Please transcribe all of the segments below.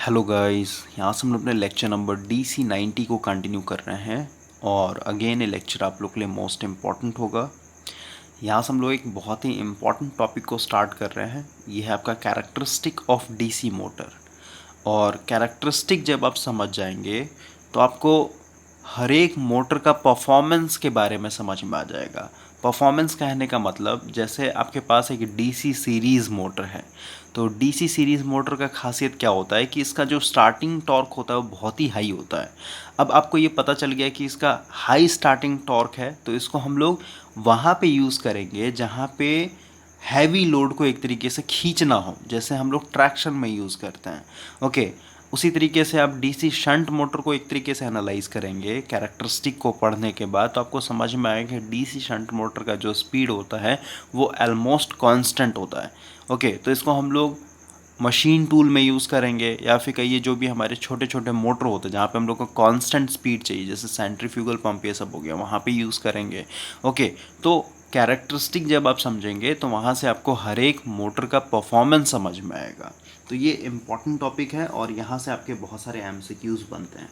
Hello guys, यहाँ से हम लोग अपने लेक्चर नंबर DC90 को कंटिन्यू कर रहे हैं। और अगेन ये लेक्चर आप लोग के लिए मोस्ट इम्पॉर्टेंट होगा। यहाँ से हम लोग एक बहुत ही इम्पॉर्टेंट टॉपिक को स्टार्ट कर रहे हैं। ये है आपका कैरेक्टरिस्टिक ऑफ DC मोटर। और कैरेक्टरिस्टिक जब आप समझ जाएंगे तो आपको हर एक मोटर का परफॉर्मेंस के बारे में समझ में आ जाएगा। परफॉर्मेंस कहने का मतलब जैसे आपके पास एक DC सीरीज़ मोटर है, तो DC सीरीज़ मोटर का खासियत क्या होता है कि इसका जो स्टार्टिंग टॉर्क होता है वो बहुत ही हाई होता है। अब आपको ये पता चल गया कि इसका हाई स्टार्टिंग टॉर्क है, तो इसको हम लोग वहाँ पे यूज़ करेंगे जहाँ पे हैवी लोड को एक तरीके से खींचना हो, जैसे हम लोग ट्रैक्शन में यूज़ करते हैं। ओके, उसी तरीके से आप DC शंट मोटर को एक तरीके से एनालाइज करेंगे कैरेक्टरिस्टिक को पढ़ने के बाद, तो आपको समझ में आएगा कि DC शंट मोटर का जो स्पीड होता है वो ऑलमोस्ट कांस्टेंट होता है। ओके, तो इसको हम लोग मशीन टूल में यूज़ करेंगे, या फिर कहिए जो भी हमारे छोटे छोटे मोटर होते हैं जहाँ पे हम लोग को कांस्टेंट स्पीड चाहिए, जैसे सेंट्रीफ्यूगल पंप ये सब हो गया, वहाँ पे यूज़ करेंगे। ओके, तो कैरेक्टरिस्टिक जब आप समझेंगे तो वहाँ से आपको हर एक मोटर का परफॉर्मेंस समझ में आएगा। तो ये इम्पॉर्टेंट टॉपिक है और यहाँ से आपके बहुत सारे MCQs बनते हैं।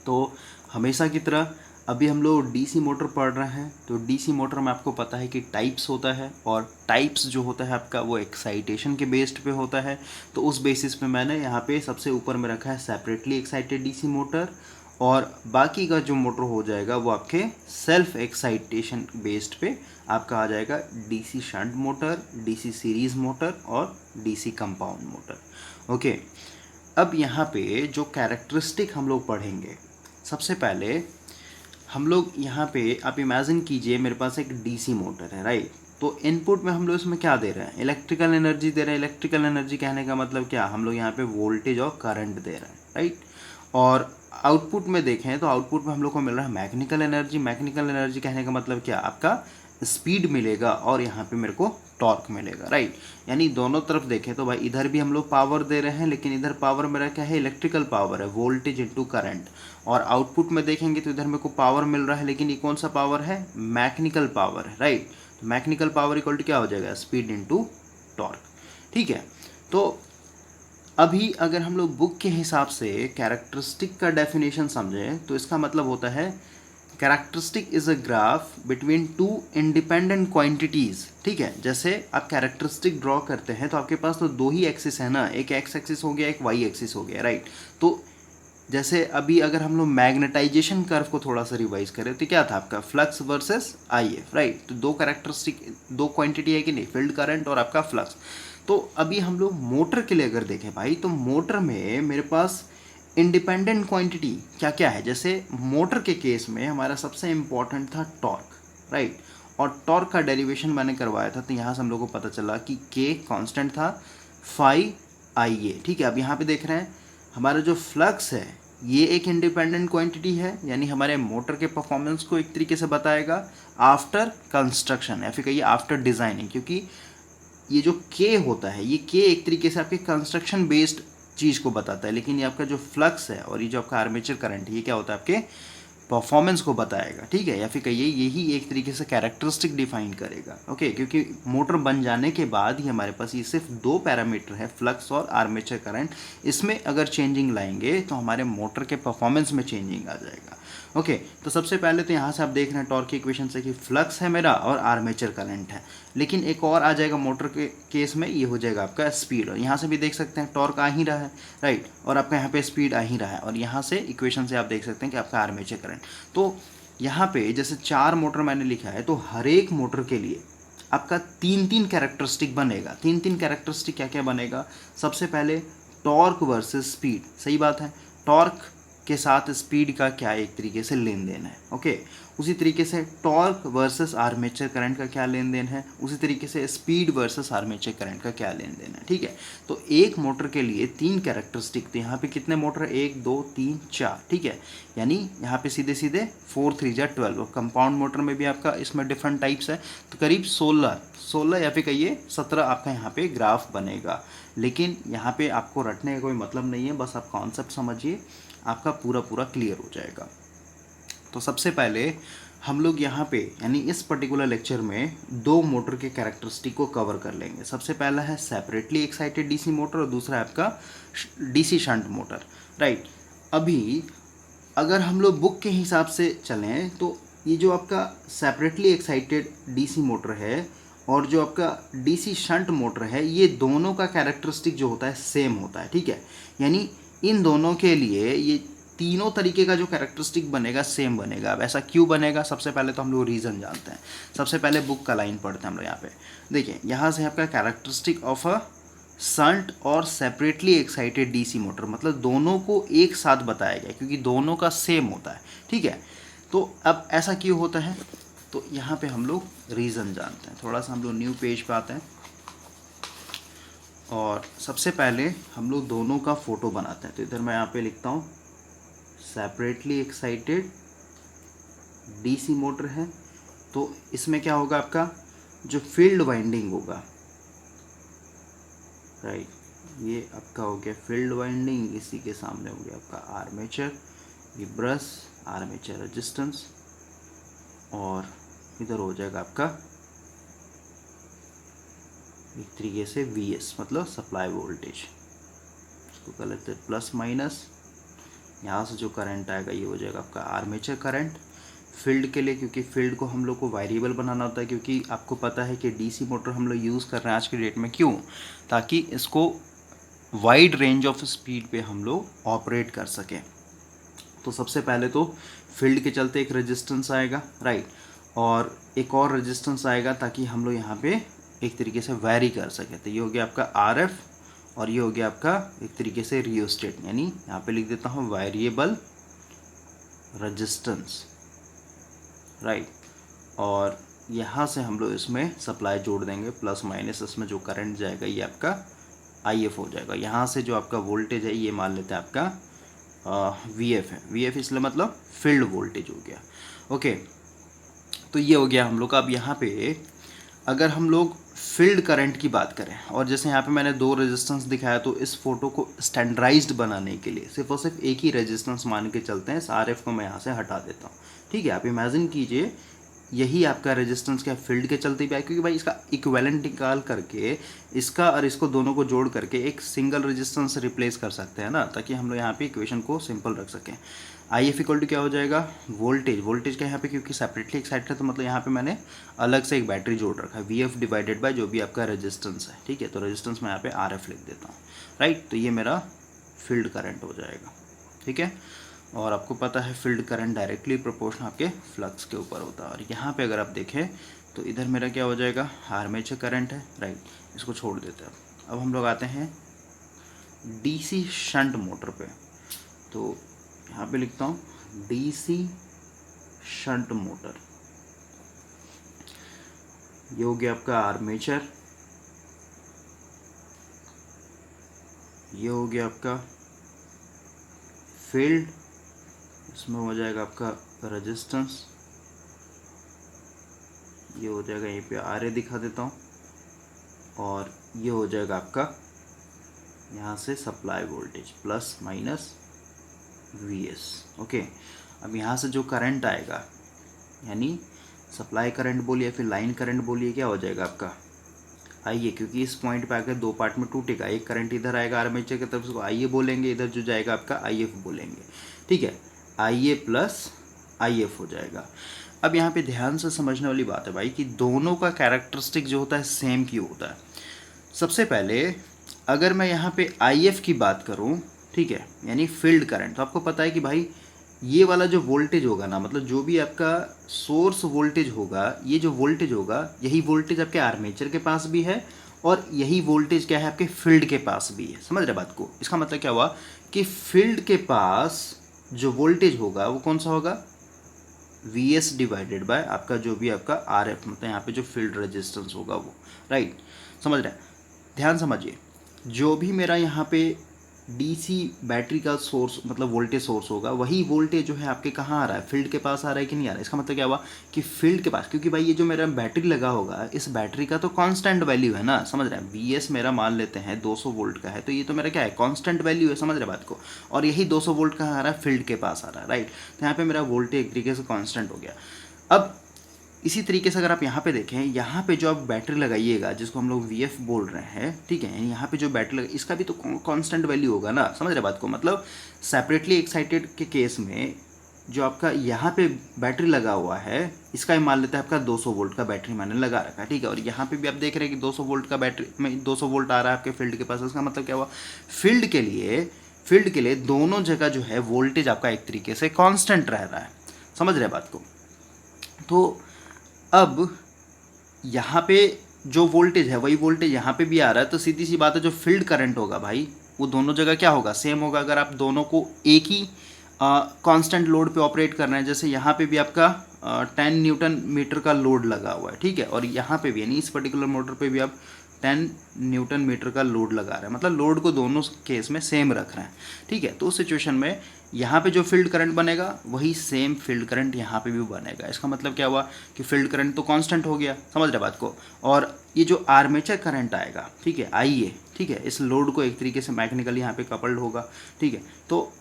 तो हमेशा की तरह अभी हम लोग DC मोटर पढ़ रहे हैं, तो DC मोटर में आपको पता है कि टाइप्स होता है, और टाइप्स जो होता है आपका वो एक्साइटेशन के बेस्ड पे होता है। तो उस बेसिस पे मैंने यहाँ पे सबसे ऊपर में रखा है सेपरेटली एक्साइटेड DC मोटर, और बाकी का जो मोटर हो जाएगा वो आपके सेल्फ एक्साइटेशन बेस्ड पे आपका आ जाएगा DC shunt motor, DC series motor और DC कंपाउंड मोटर। ओके, अब यहाँ पे जो कैरेक्टरिस्टिक हम लोग पढ़ेंगे, सबसे पहले हम लोग यहाँ पे आप इमेजिन कीजिए मेरे पास एक DC मोटर है, राइट। तो इनपुट में हम लोग इसमें क्या दे रहे हैं, इलेक्ट्रिकल एनर्जी दे रहे हैं। इलेक्ट्रिकल एनर्जी कहने का मतलब क्या, हम लोग यहाँ पे वोल्टेज और करंट दे रहे हैं, राइट। और आउटपुट में देखें तो आउटपुट में हम लोग को मिल रहा है मैकेनिकल एनर्जी। मैकेनिकल एनर्जी कहने का मतलब क्या, आपका स्पीड मिलेगा और यहाँ पे मेरे को टॉर्क मिलेगा, राइट। यानी दोनों तरफ देखें तो भाई इधर भी हम लोग पावर दे रहे हैं, लेकिन इधर पावर मेरा क्या है, इलेक्ट्रिकल पावर है, वोल्टेज इनटू करंट। और आउटपुट में देखेंगे तो इधर मेरे को पावर मिल रहा है, लेकिन ये कौन सा पावर है, मैकेनिकल पावर है, राइट। तो मैकेनिकल पावर इक्वल टू क्या हो जाएगा, स्पीड इनटू टॉर्क, ठीक है। तो अभी अगर हम लोग बुक के हिसाब से कैरेक्टरिस्टिक का डेफिनेशन समझें तो इसका मतलब होता है characteristic is a graph between two independent quantities, ठीक है। जैसे आप कैरेक्टरिस्टिक ड्रॉ करते हैं तो आपके पास तो दो ही एक्सिस है ना, एक एक्स एक्सिस हो गया, एक वाई एक्सिस हो गया, राइट। तो जैसे अभी अगर हम लोग मैग्नेटाइजेशन कर्व को थोड़ा सा रिवाइज करें तो क्या था आपका, फ्लक्स वर्सेस IF, राइट। तो दो कैरेक्टरिस्टिक, दो क्वांटिटी है कि नहीं, फील्ड करंट और आपका फ्लक्स। तो अभी हम लोग मोटर के लिए अगर देखें भाई, तो मोटर में मेरे पास इंडिपेंडेंट क्वांटिटी क्या क्या है। जैसे मोटर के केस में हमारा सबसे इंपॉर्टेंट था टॉर्क, राइट। और टॉर्क का डेरिवेशन मैंने करवाया था, तो यहाँ से हम लोग को पता चला कि K कांस्टेंट था, फाई IA, ठीक है। अब यहाँ पे देख रहे हैं हमारा जो फ्लक्स है ये एक इंडिपेंडेंट क्वांटिटी है, यानी हमारे मोटर के परफॉर्मेंस को एक तरीके से बताएगा आफ्टर कंस्ट्रक्शन, या फिर कहिए आफ्टर डिज़ाइनिंग, क्योंकि ये जो K होता है, ये K एक तरीके से आपके कंस्ट्रक्शन बेस्ड चीज़ को बताता है, लेकिन ये आपका जो फ्लक्स है और ये जो आपका आर्मेचर करंट है, ये क्या होता है, आपके परफॉर्मेंस को बताएगा, ठीक है। या फिर कहिए यही एक तरीके से कैरेक्टरिस्टिक डिफाइन करेगा, ओके। क्योंकि मोटर बन जाने के बाद ही हमारे पास ये सिर्फ दो पैरामीटर है, फ्लक्स और आर्मेचर करंट। इसमें अगर चेंजिंग लाएंगे तो हमारे मोटर के परफॉर्मेंस में चेंजिंग आ जाएगा, ओके। तो सबसे पहले तो यहाँ से आप देख रहे हैं टॉर्क की इक्वेशन से कि फ्लक्स है मेरा और आर्मेचर करंट है, लेकिन एक और आ जाएगा मोटर के केस में, ये हो जाएगा आपका स्पीड। और यहाँ से भी देख सकते हैं टॉर्क आ ही रहा है, राइट, और आपका यहाँ पे स्पीड आ ही रहा है, और यहाँ से इक्वेशन से आप देख सकते हैं कि आपका आर्मेचर करंट। तो यहाँ पे जैसे 4 मोटर मैंने लिखा है, तो हर एक मोटर के लिए आपका 3-3 कैरेक्टरिस्टिक बनेगा। 3-3 कैरेक्टरिस्टिक क्या क्या बनेगा, सबसे पहले टॉर्क वर्सेस स्पीड, सही बात है, टॉर्क के साथ स्पीड का क्या एक तरीके से लेन देन है, ओके। उसी तरीके से टॉर्क वर्सेस आर्मेचर करंट का क्या लेन देन है, उसी तरीके से स्पीड वर्सेस आर्मेचर करंट का क्या लेन देन है, ठीक है। तो एक मोटर के लिए 3 कैरेक्टरिस्टिक, तो यहाँ पे कितने मोटर है, 1 2 3 4, ठीक है। यानी यहाँ पे सीधे सीधे 4 3 जा 12। और कंपाउंड मोटर में भी आपका इसमें डिफरेंट टाइप्स है, तो करीब 16 या फिर कहिए 17 आपका यहाँ पे ग्राफ बनेगा। लेकिन यहाँ पे आपको रटने का कोई मतलब नहीं है, बस आप कॉन्सेप्ट समझिए, आपका पूरा पूरा क्लियर हो जाएगा। तो सबसे पहले हम लोग यहाँ पे यानी इस पर्टिकुलर लेक्चर में दो मोटर के कैरेक्टरिस्टिक को कवर कर लेंगे। सबसे पहला है सेपरेटली एक्साइटेड डीसी मोटर और दूसरा है आपका डीसी शंट मोटर, राइट। अभी अगर हम लोग बुक के हिसाब से चलें तो ये जो आपका सेपरेटली एक्साइटेड डीसी मोटर है और जो आपका डीसी शंट मोटर है, ये दोनों का कैरेक्टरिस्टिक जो होता है सेम होता है, ठीक है। यानी इन दोनों के लिए ये तीनों तरीके का जो कैरेक्टरिस्टिक बनेगा सेम बनेगा। अब ऐसा क्यों बनेगा, सबसे पहले तो हम लोग रीज़न जानते हैं। सबसे पहले बुक का लाइन पढ़ते हैं हम लोग। यहाँ पे देखिए, यहाँ से आपका कैरेक्टरिस्टिक ऑफ अ शंट और सेपरेटली एक्साइटेड डीसी मोटर, मतलब दोनों को एक साथ बताया गया क्योंकि दोनों का सेम होता है, ठीक है। तो अब ऐसा क्यों होता है, तो यहाँ पे हम लोग रीज़न जानते हैं। थोड़ा सा हम लोग न्यू पेज पे आते हैं और सबसे पहले हम लोग दोनों का फ़ोटो बनाते हैं। तो इधर मैं यहाँ पे लिखता हूँ सेपरेटली एक्साइटेड डीसी मोटर है, तो इसमें क्या होगा, आपका जो फील्ड वाइंडिंग होगा, राइट, ये आपका हो गया फील्ड वाइंडिंग, इसी के सामने हो गया आपका आर्मेचर, ये ब्रश आर्मेचर रेजिस्टेंस, और इधर हो जाएगा आपका एक तरीके से VS मतलब सप्लाई वोल्टेज। इसको कर लेते हैं प्लस माइनस। यहाँ से जो करंट आएगा ये हो जाएगा आपका आर्मेचर करंट। फील्ड के लिए, क्योंकि फील्ड को हम लोग को वेरिएबल बनाना होता है, क्योंकि आपको पता है कि डीसी मोटर हम लोग यूज़ कर रहे हैं आज की डेट में, क्यों, ताकि इसको वाइड रेंज ऑफ स्पीड पे हम लोग ऑपरेट कर सकें। तो सबसे पहले तो फील्ड के चलते एक रेजिस्टेंस आएगा, राइट, और एक और रेजिस्टेंस आएगा ताकि हम लोग यहाँ पे एक तरीके से वैरी कर सकें। तो ये हो गया आपका RF और ये हो गया आपका एक तरीके से रियोस्टेट, यानी यहाँ पे लिख देता हूँ वेरिएबल रेजिस्टेंस, राइट। और यहाँ से हम लोग इसमें सप्लाई जोड़ देंगे, प्लस माइनस, इसमें जो करंट जाएगा ये आपका IF हो जाएगा। यहाँ से जो आपका वोल्टेज है ये मान लेते हैं आपका VF है। VF इसलिए मतलब फील्ड वोल्टेज हो गया, ओके। तो ये हो गया हम लोग का। अब यहाँ पे अगर हम लोग फील्ड करंट की बात करें, और जैसे यहाँ पे मैंने दो रेजिस्टेंस दिखाया, तो इस फोटो को स्टैंडर्डाइज्ड बनाने के लिए सिर्फ और सिर्फ एक ही रेजिस्टेंस मान के चलते हैं। इस RF को मैं यहाँ से हटा देता हूँ, ठीक है। आप इमेजिन कीजिए यही आपका रेजिस्टेंस क्या फील्ड के चलते भी आए, क्योंकि भाई इसका इक्विवेलेंट निकाल करके इसका और इसको दोनों को जोड़ करके एक सिंगल रेजिस्टेंस रिप्लेस कर सकते हैं ना, ताकि हम लोग यहाँ पे इक्वेशन को सिंपल रख सकें। IF इक्वल टू क्या हो जाएगा, वोल्टेज का यहाँ पे, क्योंकि सेपरेटली एक्साइटेड है तो मतलब यहाँ पे मैंने अलग से एक बैटरी जोड़ रखा है, VF डिवाइडेड बाय जो भी आपका रेजिस्टेंस है, ठीक है। तो रेजिस्टेंस मैं यहाँ पे RF लिख देता हूँ, राइट। तो ये मेरा फील्ड करंट हो जाएगा, ठीक है। और आपको पता है फील्ड करंट डायरेक्टली प्रोपोर्शनल आपके फ्लक्स के ऊपर होता है। और यहाँ पे अगर आप देखें तो इधर मेरा क्या हो जाएगा, आर्मेचर करंट है, राइट, इसको छोड़ देते हैं। अब हम लोग आते हैं डीसी शंट मोटर पे। तो यहाँ पे लिखता हूँ डीसी शंट मोटर, ये हो गया आपका आर्मेचर, ये हो गया आपका फील्ड, इसमें हो जाएगा आपका रेजिस्टेंस, ये हो जाएगा यहीं पे RA दिखा देता हूँ, और ये हो जाएगा आपका यहाँ से supply voltage plus minus VS, okay. अब यहाँ से जो करंट आएगा, यानी सप्लाई करंट बोलिए फिर लाइन करंट बोलिए, क्या हो जाएगा आपका IA, क्योंकि इस पॉइंट पे आकर दो पार्ट में टूटेगा। एक करंट इधर आएगा आर्मेचर की तरफ, उसको IA बोलेंगे, इधर जो जाएगा आपका IF बोलेंगे, ठीक है। IA प्लस IF हो जाएगा। अब यहाँ पे ध्यान से समझने वाली बात है भाई कि दोनों का कैरेक्टरिस्टिक जो होता है सेम क्यों होता है। सबसे पहले अगर मैं यहाँ पे IF की बात करूँ, ठीक है, यानी फील्ड करंट, तो आपको पता है कि भाई ये वाला जो वोल्टेज होगा ना, मतलब जो भी आपका सोर्स वोल्टेज होगा, ये जो वोल्टेज होगा यही वोल्टेज आपके आर्मेचर के पास भी है और यही वोल्टेज क्या है आपके फील्ड के पास भी है। समझ रहे बात को? इसका मतलब क्या हुआ कि फील्ड के पास जो वोल्टेज होगा वो कौन सा होगा, VS डिवाइडेड बाय आपका जो भी आपका RF, मतलब यहाँ पे जो फील्ड रेजिस्टेंस होगा वो, राइट। समझ रहे हैं? ध्यान समझिए, जो भी मेरा यहाँ पे DC बैटरी का सोर्स मतलब वोल्टेज सोर्स होगा, वही वोल्टेज जो है आपके कहाँ आ रहा है, फील्ड के पास आ रहा है कि नहीं आ रहा है। इसका मतलब क्या हुआ कि फील्ड के पास, क्योंकि भाई ये जो मेरा बैटरी लगा होगा, इस बैटरी का तो कांस्टेंट वैल्यू है ना, समझ रहे हैं। VS मेरा मान लेते हैं 200 वोल्ट का है, तो ये तो मेरा क्या है, कांस्टेंट वैल्यू है, समझ रहे बात को। और यही 200 वोल्ट कहाँ आ रहा है, फील्ड के पास आ रहा है, राइट। तो यहाँ पे मेरा वोल्टेज एक तरीके से कांस्टेंट हो गया। अब इसी तरीके से अगर आप यहाँ पे देखें, यहाँ पे जो आप बैटरी लगाइएगा जिसको हम लोग VF बोल रहे हैं, ठीक है, यहाँ पे जो बैटरी लगा इसका भी तो कांस्टेंट वैल्यू होगा ना, समझ रहे बात को। मतलब सेपरेटली एक्साइटेड के केस में जो आपका यहाँ पे बैटरी लगा हुआ है इसका ही मान लेते हैं आपका 200 वोल्ट का बैटरी मैंने लगा रखा है, ठीक है। और यहाँ पे भी आप देख रहे हैं कि 200 वोल्ट का बैटरी में 200 वोल्ट आ रहा है आपके फील्ड के पास। इसका मतलब क्या हुआ, फील्ड के लिए दोनों जगह जो है वोल्टेज आपका एक तरीके से कांस्टेंट रह रहा है, समझ रहे बात को। तो अब यहाँ पे जो वोल्टेज है वही वोल्टेज यहाँ पे भी आ रहा है, तो सीधी सी बात है जो फील्ड करंट होगा भाई वो दोनों जगह क्या होगा, सेम होगा। अगर आप दोनों को एक ही कांस्टेंट लोड पे ऑपरेट करना है, जैसे यहाँ पे भी आपका 10 न्यूटन मीटर का लोड लगा हुआ है, ठीक है, और यहाँ पे भी यानी इस पर्टिकुलर मोटर पे भी आप 10 न्यूटन मीटर का लोड लगा रहे हैं, मतलब लोड को दोनों केस में सेम रख रहे हैं, ठीक है। तो उस सिचुएशन में यहाँ पे जो फील्ड करंट बनेगा वही सेम फील्ड करंट यहाँ पे भी बनेगा। इसका मतलब क्या हुआ कि फील्ड करंट तो कांस्टेंट हो गया, समझ रहे बात को। और ये जो आर्मेचर करंट आएगा, ठीक है, आइए, ठीक है, इस लोड को एक तरीके से मैकेनिकली यहाँ पे कपल्ड होगा, ठीक है। तो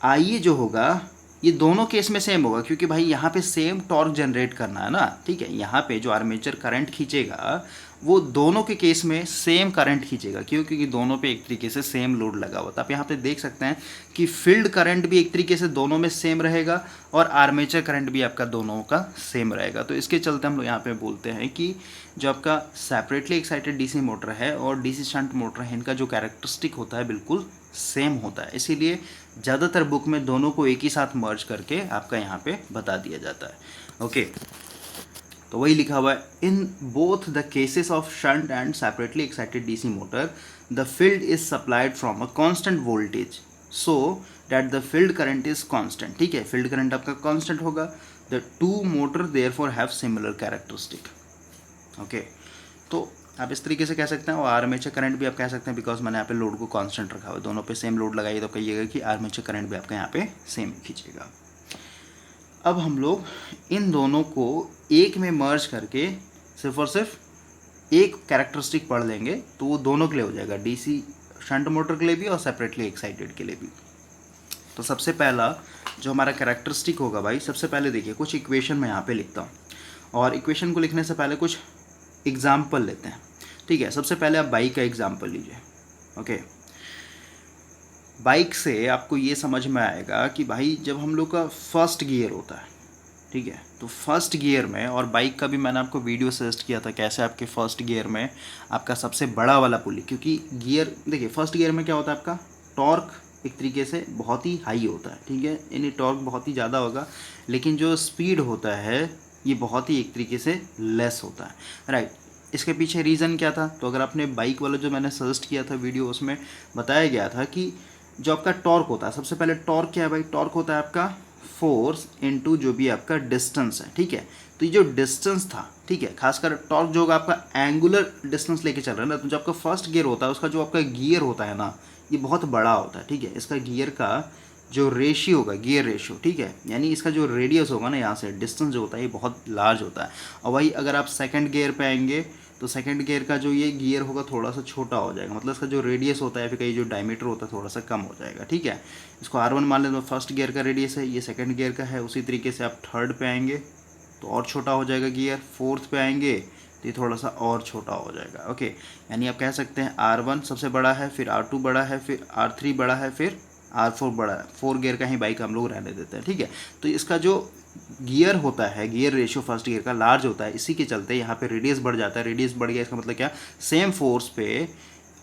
आइए जो होगा ये दोनों केस में सेम होगा, क्योंकि भाई यहाँ पे सेम टॉर्क जनरेट करना है ना, ठीक है। यहाँ पे जो आर्मेचर करंट खींचेगा वो दोनों के केस में सेम करंट खींचेगा, क्यों, क्योंकि दोनों पे एक तरीके से सेम लोड लगा हुआ था। आप यहाँ पे देख सकते हैं कि फील्ड करंट भी एक तरीके से दोनों में सेम रहेगा और आर्मेचर करंट भी आपका दोनों का सेम रहेगा। तो इसके चलते हम लोग यहाँ पे बोलते हैं कि जो आपका सेपरेटली एक्साइटेड डीसी मोटर है और डीसी शंट मोटर है, इनका जो कैरेक्टरिस्टिक होता है बिल्कुल सेम होता है। इसीलिए ज़्यादातर बुक में दोनों को एक ही साथ मर्ज करके आपका यहाँ पे बता दिया जाता है। ओके, तो वही लिखा हुआ है, in both the cases of shunt and separately excited DC motor the field is supplied from a constant voltage so that the field current is constant, ठीक है, फील्ड करंट आपका कांस्टेंट होगा। The two motor therefore have similar characteristic. Okay, तो आप इस तरीके से कह सकते हैं। और आर्मेचर करंट भी आप कह सकते हैं, बिकॉज मैंने यहाँ पे लोड को कांस्टेंट रखा हुआ है, दोनों पे सेम लोड लगाइए तो कहिएगा कि आर्मेचर करंट भी आपका यहाँ पे सेम खींचेगा। अब हम लोग इन दोनों को एक में मर्ज करके सिर्फ और सिर्फ एक कैरेक्टरिस्टिक पढ़ लेंगे तो वो दोनों के लिए हो जाएगा, डीसी शंट मोटर के लिए भी और सेपरेटली एक्साइटेड के लिए भी। तो सबसे पहला जो हमारा कैरेक्टरिस्टिक होगा भाई, सबसे पहले देखिए कुछ इक्वेशन मैं यहाँ पे लिखता हूँ, और इक्वेशन को लिखने से पहले कुछ एग्जाम्पल लेते हैं, ठीक है। सबसे पहले आप बाइक का एग्जाम्पल लीजिए। ओके, बाइक से आपको ये समझ में आएगा कि भाई जब हम लोग का फर्स्ट गियर होता है, ठीक है, तो फर्स्ट गियर में, और बाइक का भी मैंने आपको वीडियो सजेस्ट किया था कैसे आपके फर्स्ट गियर में आपका सबसे बड़ा वाला पुली, क्योंकि गियर देखिए फर्स्ट गियर में क्या होता है आपका टॉर्क एक तरीके से बहुत ही हाई होता है, ठीक है, यानी टॉर्क बहुत ही ज़्यादा होगा, लेकिन जो स्पीड होता है ये बहुत ही एक तरीके से लेस होता है, राइट। इसके पीछे रीज़न क्या था, तो अगर आपने बाइक वाला जो मैंने सजेस्ट किया था वीडियो, उसमें बताया गया था कि जो आपका टॉर्क होता है, सबसे पहले टॉर्क क्या है भाई, टॉर्क होता है आपका फोर्स इनटू जो भी आपका डिस्टेंस है, ठीक है। तो ये जो डिस्टेंस था, ठीक है, खासकर टॉर्क जो होगा आपका एंगुलर डिस्टेंस लेके चल रहा है ना, तो जो आपका फर्स्ट गियर होता है उसका जो आपका गियर होता है ना ये बहुत बड़ा होता है, ठीक है। इसका गियर का जो रेशियो होगा, गियर रेशियो, ठीक है, यानी इसका जो रेडियस होगा ना यहाँ से डिस्टेंस जो होता है ये बहुत लार्ज होता है। और वही अगर आप सेकंड गियर पे आएंगे तो सेकंड गियर का जो ये गियर होगा थोड़ा सा छोटा हो जाएगा, मतलब इसका जो रेडियस होता है फिर कहीं जो डायमीटर होता है थोड़ा सा कम हो जाएगा, ठीक है। इसको R1 मान लेते तो फर्स्ट गियर का रेडियस है, ये सेकंड गियर का है। उसी तरीके से आप थर्ड पे आएंगे तो और छोटा हो जाएगा गियर, फोर्थ पे आएंगे तो ये थोड़ा सा और छोटा हो जाएगा। ओके, यानी आप कह सकते हैं R1 सबसे बड़ा है, फिर R2 बड़ा है, फिर R3 बड़ा है, फिर R4 बड़ा है। 4 गियर का ही बाइक हम लोग रहने देते हैं, ठीक है। तो इसका जो गियर होता है, गियर रेशियो फर्स्ट गियर का लार्ज होता है, इसी के चलते यहाँ पे रेडियस बढ़ जाता है। रेडियस बढ़ गया इसका मतलब क्या, सेम फोर्स पे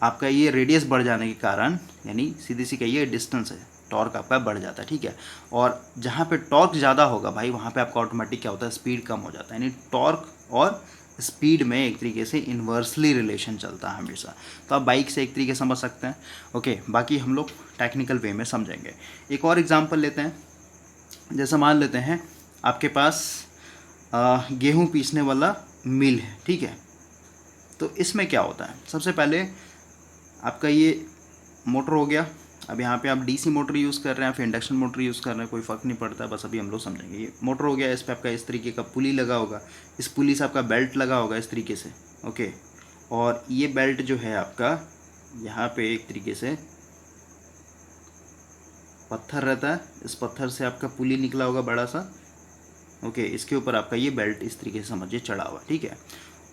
आपका ये रेडियस बढ़ जाने के कारण, यानी सीधी सी कहिए डिस्टेंस है, टॉर्क आपका बढ़ जाता है, ठीक है। और जहाँ पे टॉर्क ज़्यादा होगा भाई वहाँ पे आपका ऑटोमेटिक क्या होता है, स्पीड कम हो जाता है, यानी टॉर्क और स्पीड में एक तरीके से इन्वर्सली रिलेशन चलता है हमेशा। तो आप बाइक से एक तरीके समझ सकते हैं। ओके, बाकी हम लोग टेक्निकल वे में समझेंगे। एक और एग्जांपल लेते हैं, जैसा मान लेते हैं आपके पास गेहूं पीसने वाला मिल है, ठीक है। तो इसमें क्या होता है, सबसे पहले आपका ये मोटर हो गया। अब यहाँ पे आप डीसी मोटर यूज़ कर रहे हैं, फिर इंडक्शन मोटर यूज़ कर रहे हैं, कोई फ़र्क नहीं पड़ता, बस अभी हम लोग समझेंगे। ये मोटर हो गया, इस पर आपका इस तरीके का पुली लगा होगा, इस पुली से आपका बेल्ट लगा होगा इस तरीके से, ओके। और ये बेल्ट जो है आपका यहाँ पे एक तरीके से पत्थर रहता है, इस पत्थर से आपका पुली निकला होगा बड़ा सा, ओके, इसके ऊपर आपका ये बेल्ट इस तरीके से समझिए चढ़ा हुआ, ठीक है।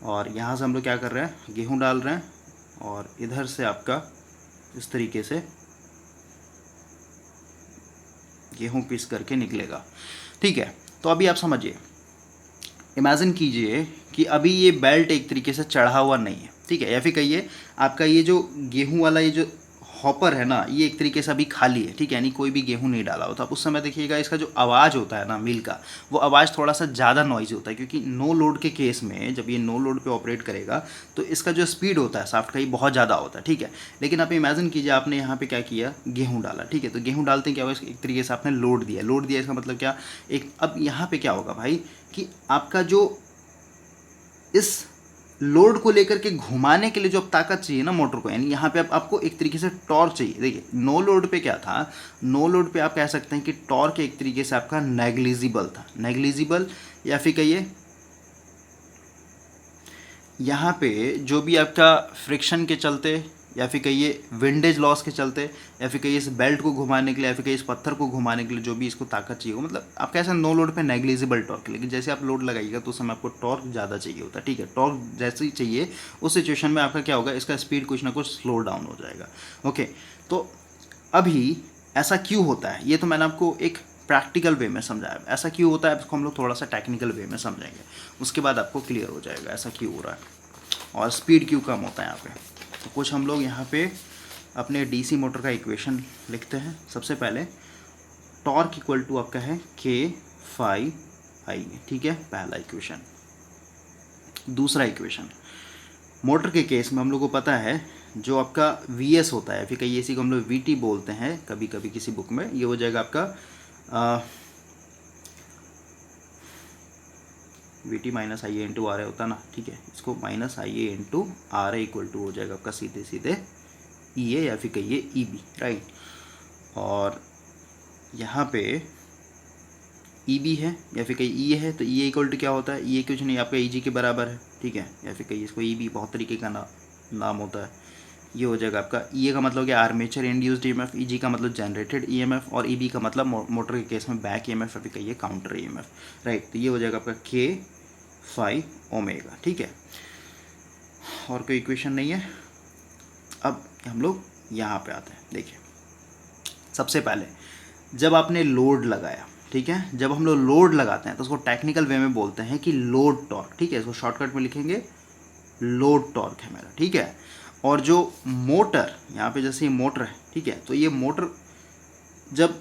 और यहाँ से हम लोग क्या कर रहे हैं, गेहूँ डाल रहे हैं और इधर से आपका इस तरीके से गेहूँ पीस करके निकलेगा, ठीक है। तो अभी आप समझिए, इमेजिन कीजिए कि अभी ये बेल्ट एक तरीके से चढ़ा हुआ नहीं है, ठीक है, या फिर कहिए आपका ये जो गेहूं वाला ये जो हॉपर है ना, ये एक तरीके से अभी खाली है, ठीक है, यानी कोई भी गेहूं नहीं डाला होता। उस समय देखिएगा इसका जो आवाज़ होता है ना मिल का, वो आवाज़ थोड़ा सा ज़्यादा नॉइज होता है, क्योंकि नो लोड के केस में जब ये नो लोड पे ऑपरेट करेगा तो इसका जो स्पीड होता है साफ्ट का ये बहुत ज़्यादा होता है, ठीक है। लेकिन आप इमेजिन कीजिए आपने यहाँ पे क्या किया, गेहूँ डाला, ठीक है, तो गेहूँ डालते क्या हुआ, एक तरीके से आपने लोड दिया, लोड दिया इसका मतलब क्या, एक अब यहाँ पे क्या होगा भाई कि आपका जो इस लोड को लेकर के घुमाने के लिए जो अब ताकत चाहिए ना मोटर को, यानी यहाँ पे आपको एक तरीके से टॉर्क चाहिए। देखिए नो लोड पे क्या था, नो लोड पे आप कह सकते हैं कि टॉर्क एक तरीके से आपका नेग्लिजिबल था, नेग्लिजिबल, या फिर कहिए यहाँ पे जो भी आपका फ्रिक्शन के चलते या फिर कहिए विंडेज लॉस के चलते या फिर कहिए इस बेल्ट को घुमाने के लिए या फिर कहिए इस पत्थर को घुमाने के लिए जो भी इसको ताकत चाहिए हो, मतलब आप कैसे नो लोड पे नेग्लिजिबल टॉर्क, लेकिन जैसे आप लोड लगाइएगा तो उस समय आपको टॉर्क ज़्यादा चाहिए होता है, ठीक है। टॉर्क जैसे ही चाहिए उस सिचुएशन में आपका क्या होगा, इसका स्पीड कुछ ना कुछ स्लो डाउन हो जाएगा। ओके, तो अभी ऐसा क्यों होता है, ये तो मैंने आपको एक प्रैक्टिकल वे में समझाया, ऐसा क्यों होता है इसको हम लोग थोड़ा सा टेक्निकल वे में समझेंगे, उसके बाद आपको क्लियर हो जाएगा ऐसा क्यों हो रहा है और स्पीड क्यों कम होता है यहाँ पे। तो कुछ हम लोग यहाँ पे अपने डीसी मोटर का इक्वेशन लिखते हैं। सबसे पहले टॉर्क इक्वल टू आपका है K∅ I, ठीक है, पहला इक्वेशन। दूसरा इक्वेशन, मोटर के केस में हम लोग को पता है जो आपका VS होता है, फिर कहीं इसी को हम लोग VT बोलते हैं कभी कभी किसी बुक में, ये हो जाएगा आपका VT minus IA into RA होता है ना, ठीक है, इसको minus IA into RA equal to हो जाएगा आपका सीधे सीधे EA या फिर कहिए EB, राइट। और यहाँ पे EB है या फिर कहीं EA है, तो EA इक्वल टू क्या होता है, EA कुछ नहीं आपका EG के बराबर है, ठीक है, या फिर कहीं इसको EB बहुत तरीके का नाम होता है। ये हो जाएगा आपका EA का मतलब क्या, आर्मेचर इंड्यूस्ड EMF, EG का मतलब जनरेटेड EMF और EB का मतलब मोटर के केस में बैक EMF या फिर कहिए काउंटर EMF, राइट। तो ये हो जाएगा आपका K∅ ओमेगा, ठीक है। और कोई इक्वेशन नहीं है। अब हम लोग यहाँ पे आते हैं। देखिए सबसे पहले जब आपने लोड लगाया, ठीक है, जब हम लोग लोड लगाते हैं तो उसको टेक्निकल वे में बोलते हैं कि लोड टॉर्क, ठीक है, इसको शॉर्टकट में लिखेंगे लोड टॉर्क है मेरा, ठीक है। और जो मोटर यहाँ पे जैसे ये मोटर है, ठीक है, तो ये मोटर जब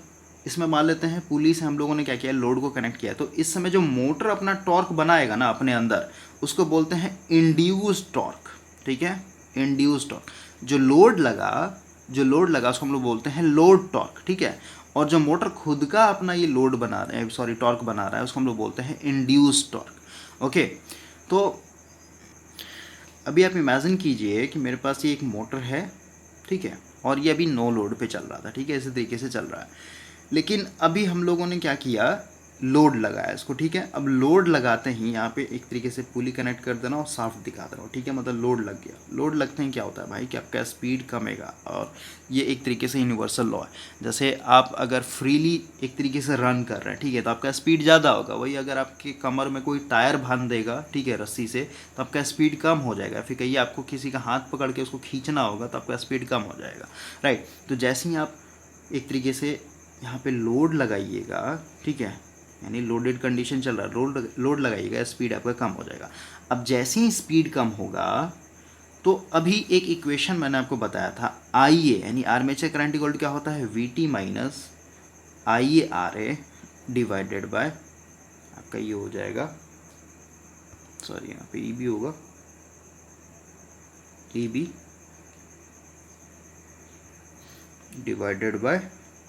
इसमें मान लेते हैं पुली से हम लोगों ने क्या किया, लोड को कनेक्ट किया, तो इस समय जो मोटर अपना टॉर्क बनाएगा ना अपने अंदर, उसको बोलते हैं इंड्यूस्ड टॉर्क, ठीक है, इंड्यूस्ड टॉर्क। जो लोड लगा उसको हम लोग बोलते हैं लोड टॉर्क, ठीक है। और जो मोटर खुद का अपना ये लोड बना रहे हैं, सॉरी टॉर्क बना रहा है, उसको हम लोग बोलते हैं इंड्यूस्ड टॉर्क। ओके, तो अभी आप इमेजिन कीजिए कि मेरे पास ये एक मोटर है, ठीक है, और ये अभी नो लोड पे चल रहा था, ठीक है, इसी तरीके से चल रहा है। लेकिन अभी हम लोगों ने क्या किया, लोड लगाया इसको, ठीक है। अब लोड लगाते ही यहाँ पे एक तरीके से पुली कनेक्ट कर देना और साफ्ट दिखा देना, ठीक है, मतलब लोड लग गया। लोड लगते ही क्या होता है भाई कि आपका स्पीड कमेगा, और ये एक तरीके से यूनिवर्सल लॉ है। जैसे आप अगर फ्रीली एक तरीके से रन कर रहे हैं, ठीक है, तो आपका स्पीड ज़्यादा होगा। वही अगर आपके कमर में कोई टायर बांध देगा, ठीक है, रस्सी से, तो आपका स्पीड कम हो जाएगा। फिर कहिए आपको किसी का हाथ पकड़ के उसको खींचना होगा तो आपका स्पीड कम हो जाएगा, राइट। तो जैसे ही आप एक तरीके से यहाँ पे लोड लगाइएगा, ठीक है, यानी लोडेड कंडीशन चल रहा है, लोड लगाइएगा, स्पीड आपका कम हो जाएगा। अब जैसे ही स्पीड कम होगा तो अभी एक इक्वेशन मैंने आपको बताया था, IA यानी आर्मेचर करंट इक्वल टू क्या होता है, VT minus IARA divided by आपका ये हो जाएगा, सॉरी यहाँ पे EB होगा, EB डिवाइडेड बाय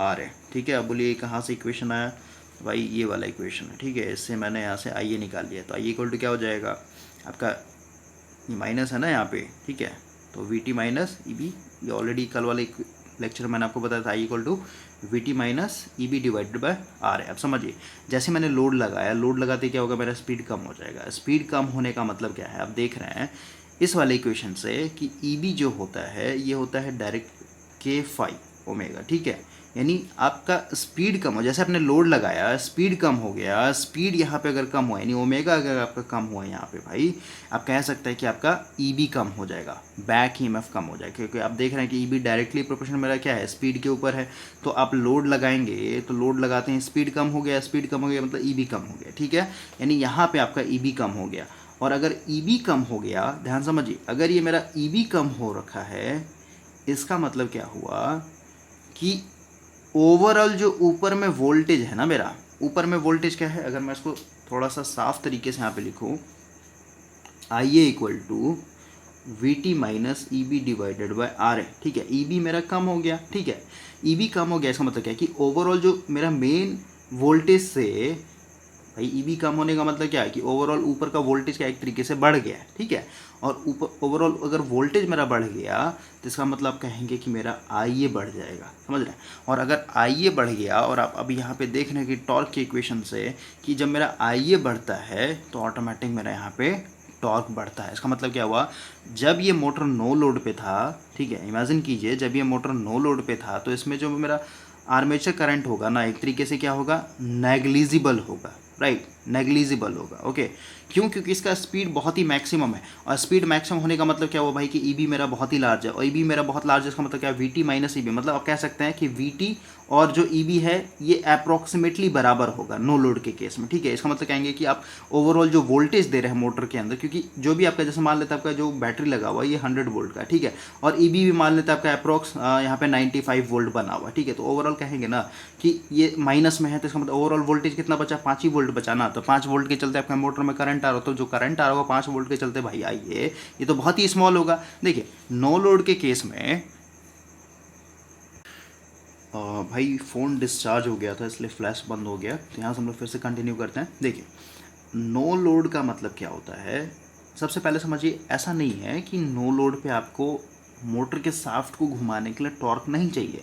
RA, ठीक है। अब बोलिए कहाँ से इक्वेशन आया भाई, ये वाला इक्वेशन है, ठीक है, इससे मैंने यहाँ से IA निकाल लिया। तो IA इक्वल टू क्या हो जाएगा आपका, ये माइनस है ना यहाँ पे, ठीक है, तो VT माइनस EB, ये ऑलरेडी कल वाले लेक्चर मैंने आपको बताया था, I equal to VT minus EB divided by RA। अब समझिए जैसे मैंने लोड लगाया, लोड लगाते क्या होगा, मेरा स्पीड कम हो जाएगा। स्पीड कम होने का मतलब क्या है, आप देख रहे हैं इस वाले इक्वेशन से कि EB जो होता है ये होता है डायरेक्ट K∅, ओमेगा, ठीक है। यानी आपका स्पीड कम हो, जैसे आपने लोड लगाया स्पीड कम हो गया, स्पीड यहाँ पे अगर कम हुआ यानी ओमेगा अगर आपका कम हुआ यहाँ पे भाई, आप कह सकते हैं कि आपका ईबी कम हो जाएगा, बैक ईएमएफ कम हो जाएगा, क्योंकि आप देख रहे हैं कि ईबी डायरेक्टली प्रोपोर्शनल मेरा क्या है, स्पीड के ऊपर है। तो आप लोड लगाएंगे तो लोड लगाते हैं, स्पीड कम हो गया, स्पीड कम हो गया मतलब ईबी कम हो गया, ठीक है। यानी यहाँ पे आपका ईबी कम हो गया। और अगर ईबी कम हो गया, ध्यान समझिए, अगर ये मेरा ईबी कम हो रखा है, इसका मतलब क्या हुआ कि ओवरऑल जो ऊपर में वोल्टेज है ना मेरा, ऊपर में वोल्टेज क्या है, अगर मैं इसको थोड़ा सा साफ तरीके से यहाँ पे लिखूँ, I A equal to V T minus E B divided by R A, ठीक है। ई बी मेरा कम हो गया, ठीक है। ई बी कम हो गया, इसका मतलब क्या है कि ओवरऑल जो मेरा मेन वोल्टेज से, भाई ई बी कम होने का मतलब क्या है कि ओवरऑल ऊपर का वोल्टेज क्या एक तरीके से बढ़ गया है, ठीक है। और ऊपर ओवरऑल अगर वोल्टेज मेरा बढ़ गया तो इसका मतलब आप कहेंगे कि मेरा आई ए बढ़ जाएगा, समझ रहे हैं। और अगर आई ए बढ़ गया, और आप अभी यहाँ पे देख रहे हैं कि टॉर्क के इक्वेशन से कि जब मेरा आई ए बढ़ता है तो ऑटोमेटिक मेरा यहाँ पे टॉर्क बढ़ता है। इसका मतलब क्या हुआ, जब ये मोटर नो लोड पे था, ठीक है, इमेजिन कीजिए जब ये मोटर नो लोड पे था तो इसमें जो मेरा आर्मेचर करंट होगा ना, एक तरीके से क्या होगा, नेग्लिजिबल होगा, राइट, नेग्लिजिबल होगा, ओके। क्यों, क्योंकि इसका स्पीड बहुत ही मैक्सिमम है, और स्पीड मैक्सिमम होने का मतलब क्या हुआ भाई कि ईबी मेरा बहुत ही लार्ज है, और ईबी मेरा बहुत लार्ज है, इसका मतलब क्या है, वीटी माइनस ईबी, मतलब आप कह सकते हैं कि वीटी और जो ईबी है ये अप्रॉक्सीमेटली बराबर होगा नो लोड के केस में, ठीक है। इसका मतलब कहेंगे कि आप ओवरऑल जो वोल्टेज दे रहे हैं मोटर के अंदर, क्योंकि जो भी आपका, जैसे मान लेते हैं आपका जो बैटरी लगा हुआ है ये 100 वोल्ट का, ठीक है, और ईबी भी मान लेते हैं आपका अप्रॉक्स यहाँ पे 95 वोल्ट बना हुआ, ठीक है। तो ओवरऑल कहेंगे ना कि ये माइनस में है, तो इसका मतलब ओवरऑल वोल्टेज कितना बचा, 5 ही वोल्ट बचाना, तो 5 वोल्ट के चलते आपका मोटर में करंट आ रहा हो, तो जो करंट आ रहा होगा 5 वोल्ट के चलते भाई आइए, ये तो बहुत ही स्मॉल होगा। देखिए नो लोड के केस में भाई फ़ोन डिस्चार्ज हो गया था इसलिए फ्लैश बंद हो गया, तो यहाँ से हम लोग फिर से कंटिन्यू करते हैं। देखिए नो लोड का मतलब क्या होता है, सबसे पहले समझिए, ऐसा नहीं है कि नो लोड पे आपको मोटर के शाफ्ट को घुमाने के लिए टॉर्क नहीं चाहिए,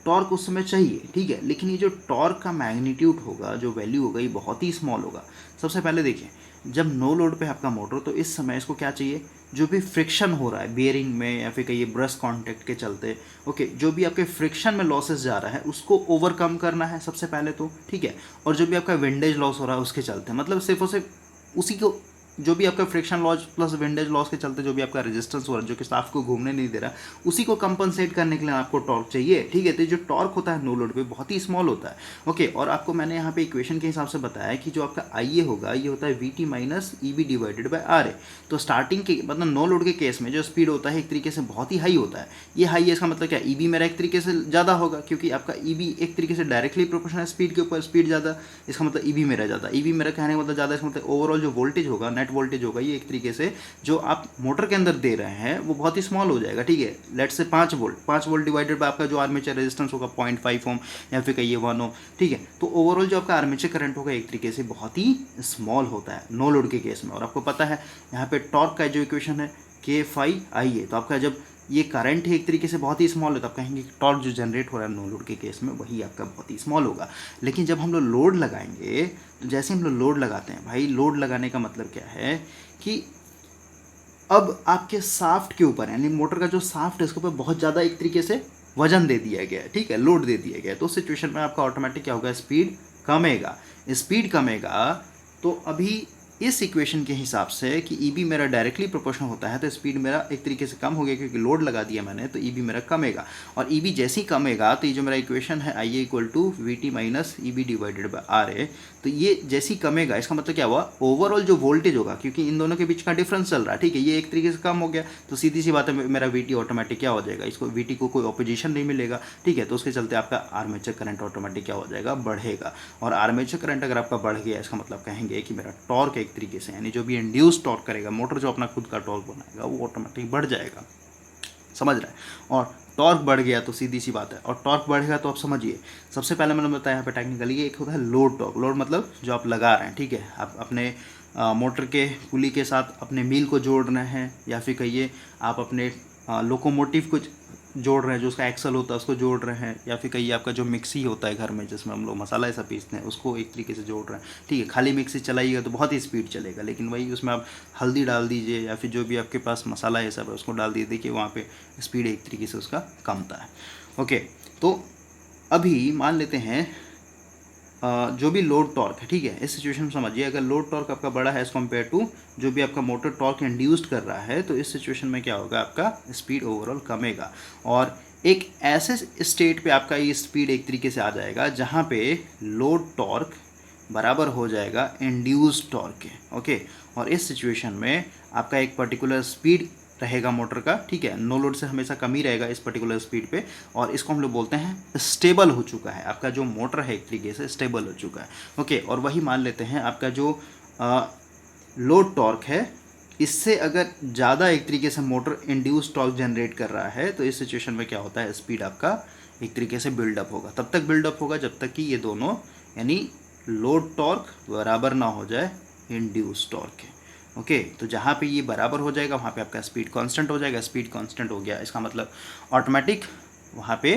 टॉर्क उस समय चाहिए, ठीक है, लेकिन ये जो टॉर्क का मैग्नीट्यूड होगा, जो वैल्यू होगा, ये बहुत ही स्मॉल होगा। सबसे पहले देखिए, जब नो लोड पे आपका मोटर, तो इस समय इसको क्या चाहिए, जो भी फ्रिक्शन हो रहा है बेयरिंग में या फिर कहिए ब्रश कांटेक्ट के चलते, ओके, जो भी आपके फ्रिक्शन में लॉसेस जा रहा है उसको ओवरकम करना है सबसे पहले तो, ठीक है। और जो भी आपका विंडेज लॉस हो रहा है उसके चलते, मतलब सिर्फ और सिर्फ उसी को, जो भी आपका friction loss plus windage loss के चलते जो भी आपका रेजिस्टेंस हो रहा है, जो कि शाफ्ट को घूमने नहीं दे रहा, उसी को कंपनसेट करने के लिए आपको टॉर्क चाहिए, ठीक है। तो जो टॉर्क होता है नो लोड पे बहुत ही स्मॉल होता है, ओके। और आपको मैंने यहाँ पे इक्वेशन के हिसाब से बताया कि जो आपका आई ए होगा ये होता है V T minus E B divided by R A. तो स्टार्टिंग के मतलब नो लोड के केस में जो स्पीड होता है एक तरीके से बहुत ही हाई होता है, ये हाई है, इसका मतलब क्या, ई बी मेरा एक तरीके से ज़्यादा होगा, क्योंकि आपका ई बी एक तरीके से डायरेक्टली प्रोपोर्शनल स्पीड के ऊपर, स्पीड ज़्यादा, इसका मतलब ई बी मेरा ज़्यादा, ई बी मेरा कहने का मतलब ज़्यादा, इसका मतलब ओवरऑल जो वोल्टेज होगा, नेट वोल्टेज होगा, ये एक तरीके से जो आप मोटर के अंदर दे रहे हैं वो बहुत ही स्मॉल हो जाएगा, ठीक है। Let's say 5 volt, 5 volt divided by आपका जो आर्मेचर रेजिस्टेंस होगा 0.5 ओम या फिर कहिए 1 ओम, ठीक है। तो ओवरऑल जो आपका आर्मेचर करंट होगा एक तरीके से बहुत ही स्मॉल होता है नो लोड के केस में। और आपको पता है यहाँ पे टॉर्क का जो इक्वेशन है के फाई आई है, तो आपका जब ये करंट है एक तरीके से बहुत ही स्मॉल है, तो आप कहेंगे कि टॉर्क जो जनरेट हो रहा है नो लोड के केस में वही आपका बहुत ही स्मॉल होगा। लेकिन जब हम लोग लोड लगाएंगे, तो जैसे हम लोग लोड लगाते हैं भाई, लोड लगाने का मतलब क्या है कि अब आपके शाफ्ट के ऊपर, यानी मोटर का जो शाफ्ट है उसके ऊपर बहुत ज़्यादा एक तरीके से वजन दे दिया गया है, ठीक है, लोड दे दिया गया है। तो उस सिचुएशन में आपका ऑटोमेटिक क्या होगा, स्पीड कमेगा, स्पीड कमेगा। तो अभी इस इक्वेशन के हिसाब से कि ई बी मेरा डायरेक्टली प्रोपोर्शनल होता है, तो स्पीड मेरा एक तरीके से कम हो गया क्योंकि लोड लगा दिया मैंने, तो ई बी मेरा कमेगा। और ई बी जैसे ही कमेगा तो ये जो मेरा इक्वेशन है I A equal to V T minus E B divided by R A, तो ये जैसे ही कमेगा इसका मतलब क्या हुआ, ओवरऑल जो वोल्टेज होगा, क्योंकि इन दोनों के बीच का डिफरेंस चल रहा है, ठीक है, ये एक तरीके से कम हो गया, तो सीधी सी बात है मेरा वी टी ऑटोमेटिक क्या हो जाएगा, इसको वी टी को कोई ऑपोजिशन नहीं मिलेगा, ठीक है। तो उसके चलते आपका आर्मेचर करंट ऑटोमेटिक क्या हो जाएगा, बढ़ेगा। और आर्मेचर करंट अगर आपका बढ़ गया, इसका मतलब कहेंगे कि मेरा टॉर्क एक तरीके से, यानी जो भी इंड्यूस टॉर्क करेगा मोटर, जो अपना खुद का टॉर्क बनाएगा वो ऑटोमेटिक बढ़ जाएगा, समझ रहे हैं। और टॉर्क बढ़ गया तो सीधी सी बात है, और टॉर्क बढ़ेगा तो आप समझिए, सबसे पहले मैंने बताया यहाँ पे टेक्निकली एक होता है लोड टॉर्क। लोड मतलब जो आप लगा रहे हैं, ठीक है, आप अपने मोटर के पुली के साथ अपने व्हील को जोड़ रहे हैं, या फिर कहिए आप अपने लोकोमोटिव को जोड़ रहे हैं, जो उसका एक्सल होता है उसको जोड़ रहे हैं, या फिर कहिए आपका जो मिक्सी होता है घर में जिसमें हम लोग मसाला ऐसा पीसते हैं उसको एक तरीके से जोड़ रहे हैं, ठीक है। खाली मिक्सी चलाइएगा तो बहुत ही स्पीड चलेगा, लेकिन वही उसमें आप हल्दी डाल दीजिए या फिर जो भी आपके पास मसाला है सब है उसको डाल दीजिए, देखिए वहाँ पे स्पीड एक तरीके से उसका कमता है, ओके। तो अभी मान लेते हैं जो भी लोड टॉर्क है, ठीक है, इस सिचुएशन में समझिए, अगर लोड टॉर्क आपका बड़ा है एज़ कम्पेयर टू जो भी आपका मोटर टॉर्क इंड्यूस्ड कर रहा है, तो इस सिचुएशन में क्या होगा, आपका स्पीड ओवरऑल कमेगा और एक ऐसे स्टेट पे आपका ये स्पीड एक तरीके से आ जाएगा जहाँ पे लोड टॉर्क बराबर हो जाएगा इंड्यूस्ड टॉर्क के। ओके, और इस सिचुएशन में आपका एक पर्टिकुलर स्पीड रहेगा मोटर का, ठीक है, नो लोड से हमेशा कम ही रहेगा इस पर्टिकुलर स्पीड पे, और इसको हम लोग बोलते हैं स्टेबल हो चुका है, आपका जो मोटर है एक तरीके से स्टेबल हो चुका है। ओके, और वही मान लेते हैं आपका जो लोड टॉर्क है, इससे अगर ज़्यादा एक तरीके से मोटर इंड्यूस टॉर्क जनरेट कर रहा है, तो इस सिचुएशन में क्या होता है, स्पीड आपका एक तरीके से बिल्डअप होगा। तब तक बिल्डअप होगा जब तक कि ये दोनों यानी लोड टॉर्क बराबर ना हो जाए इंड्यूस टॉर्क के। ओके, तो जहाँ पे ये बराबर हो जाएगा वहाँ पे आपका स्पीड कांस्टेंट हो जाएगा। स्पीड कांस्टेंट हो गया, इसका मतलब ऑटोमेटिक वहाँ पे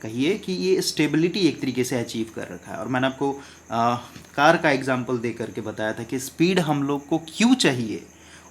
कहिए कि ये स्टेबिलिटी एक तरीके से अचीव कर रखा है। और मैंने आपको कार का एग्जांपल दे करके बताया था कि स्पीड हम लोग को क्यों चाहिए,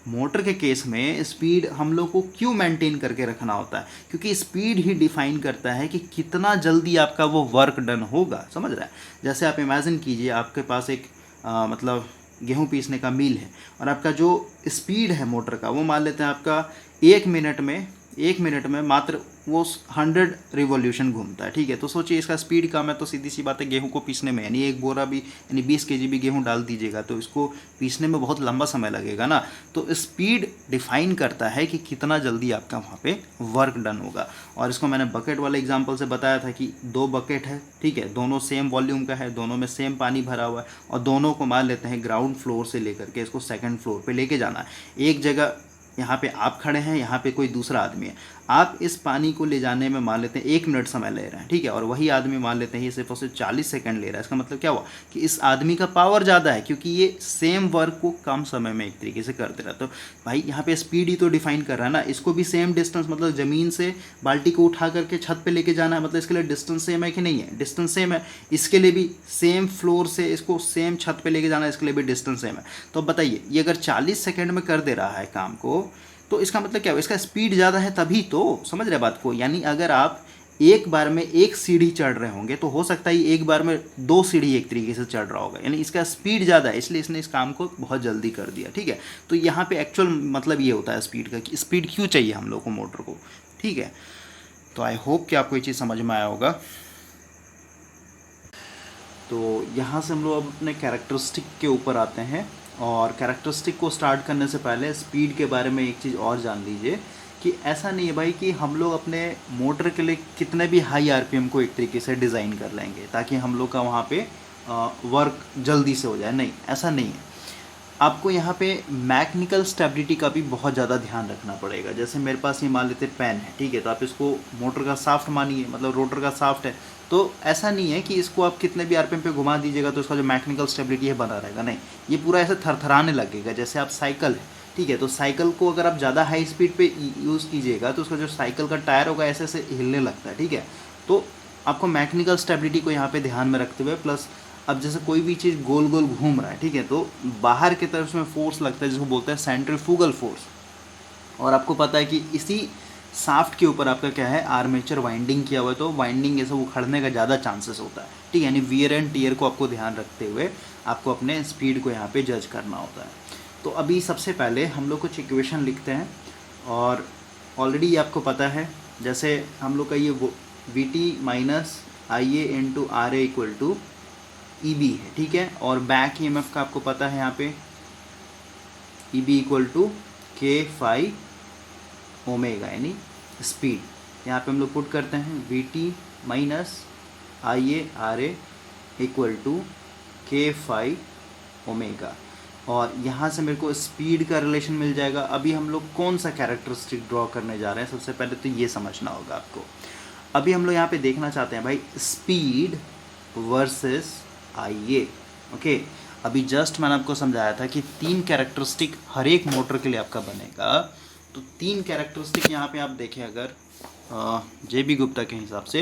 मोटर के केस में स्पीड हम लोग को क्यों मेंटेन करके रखना होता है, क्योंकि स्पीड ही डिफाइन करता है कि कितना जल्दी आपका वो वर्क डन होगा। समझ रहा है? जैसे आप इमेजिन कीजिए, आपके पास एक मतलब गेहूं पीसने का मिल है और आपका जो स्पीड है मोटर का वो मान लेते हैं आपका एक मिनट में मात्र वो 100 रिवॉल्यूशन घूमता है, ठीक है। तो सोचिए इसका स्पीड कम है तो सीधी सी बात है गेहूं को पीसने में, यानी एक बोरा भी यानी 20 kg भी गेहूं डाल दीजिएगा तो इसको पीसने में बहुत लंबा समय लगेगा ना। तो स्पीड डिफाइन करता है कि कितना जल्दी आपका वहाँ पे वर्क डन होगा। और इसको मैंने बकेट वाले एग्जाम्पल से बताया था कि 2 बकेट है, ठीक है, दोनों सेम वॉल्यूम का है, दोनों में सेम पानी भरा हुआ है और दोनों को मान लेते हैं ग्राउंड फ्लोर से लेकर के इसको सेकंड फ्लोर पे लेके जाना है। एक जगह यहाँ पे आप खड़े हैं, यहाँ पे कोई दूसरा आदमी है, आप इस पानी को ले जाने में मान लेते हैं 1 मिनट समय ले रहे हैं, ठीक है, और वही आदमी मान लेते हैं ये सिर्फ और सिर्फ 40 सेकंड ले रहा है। इसका मतलब क्या हुआ कि इस आदमी का पावर ज़्यादा है क्योंकि ये सेम वर्क को कम समय में एक तरीके से कर दे रहा है। तो भाई यहाँ पे स्पीड ही तो डिफाइन कर रहा है ना। इसको भी सेम डिस्टेंस, मतलब ज़मीन से बाल्टी को उठा करके छत पर लेके जाना है, मतलब इसके लिए डिस्टेंस सेम है कि नहीं है? डिस्टेंस सेम है। इसके लिए भी सेम फ्लोर से इसको सेम छत पर लेके जाना है, इसके लिए भी डिस्टेंस सेम है। तो बताइए ये अगर 40 सेकेंड में कर दे रहा है काम को तो इसका मतलब क्या है, इसका स्पीड ज़्यादा है तभी तो। समझ रहे बात को? यानी अगर आप एक बार में 1 सीढ़ी चढ़ रहे होंगे तो हो सकता है एक बार में 2 सीढ़ी एक तरीके से चढ़ रहा होगा, यानी इसका स्पीड ज़्यादा है इसलिए इसने इस काम को बहुत जल्दी कर दिया, ठीक है। तो यहाँ पे एक्चुअल मतलब ये होता है स्पीड का कि स्पीड क्यों चाहिए हम लोग को मोटर को, ठीक है। तो आई होप कि आपको ये चीज़ समझ में आया होगा। तो यहाँ से हम लोग अब अपने कैरेक्टरिस्टिक के ऊपर आते हैं और कैरेक्टरिस्टिक को स्टार्ट करने से पहले स्पीड के बारे में एक चीज़ और जान लीजिए कि ऐसा नहीं है भाई कि हम लोग अपने मोटर के लिए कितने भी हाई आरपीएम को एक तरीके से डिज़ाइन कर लेंगे ताकि हम लोग का वहाँ पे वर्क जल्दी से हो जाए। नहीं, ऐसा नहीं है। आपको यहाँ पे मैकेनिकल स्टेबिलिटी का भी बहुत ज़्यादा ध्यान रखना पड़ेगा। जैसे मेरे पास ये मान लेते पेन है, ठीक है, तो आप इसको मोटर का साफ्ट मानिए, मतलब रोटर का साफ्ट है, तो ऐसा नहीं है कि इसको आप कितने भी आरपीएम पे घुमा दीजिएगा तो इसका जो मैकेनिकल स्टेबिलिटी है बना रहेगा। नहीं, ये पूरा ऐसे थरथराने लगेगा। जैसे आप साइकिल है, ठीक है, तो साइकिल को अगर आप ज़्यादा हाई स्पीड पे यूज़ कीजिएगा तो उसका जो साइकिल का टायर होगा ऐसे ऐसे हिलने लगता है, ठीक है। तो आपको मैकेनिकल स्टेबिलिटी को यहाँ पे ध्यान में रखते हुए, प्लस अब जैसे कोई भी चीज़ गोल गोल घूम रहा है, ठीक है, तो बाहर की तरफ में फोर्स लगता है जिसको बोलते हैं सेंट्रीफ्यूगल फोर्स। और आपको पता है कि इसी साफ्ट के ऊपर आपका क्या है, आर्मेचर वाइंडिंग किया हुआ है, तो वाइंडिंग ऐसे उखड़ने का ज़्यादा चांसेस होता है, ठीक है। यानी वियर एंड टियर को आपको ध्यान रखते हुए आपको अपने स्पीड को यहाँ पे जज करना होता है। तो अभी सबसे पहले हम लोग कुछ इक्वेशन लिखते हैं और ऑलरेडी आपको पता है, जैसे हम लोग का ये V T minus I A into R A equal to E B है, ठीक है। और बैक ई एम एफ का आपको पता है यहाँ पे E B equal to K phi omega, यानी स्पीड। यहाँ पे हम लोग पुट करते हैं V T minus I A R A equal to K phi omega, और यहाँ से मेरे को स्पीड का रिलेशन मिल जाएगा। अभी हम लोग कौन सा कैरेक्टरिस्टिक ड्रॉ करने जा रहे हैं, सबसे पहले तो ये समझना होगा आपको। अभी हम लोग यहाँ पे देखना चाहते हैं भाई speed versus I A, okay. अभी जस्ट मैंने आपको समझाया था कि 3 कैरेक्टरिस्टिक हर एक मोटर के लिए आपका बनेगा। तो 3 कैरेक्टरिस्टिक यहाँ पे आप देखें अगर जे बी गुप्ता के हिसाब से,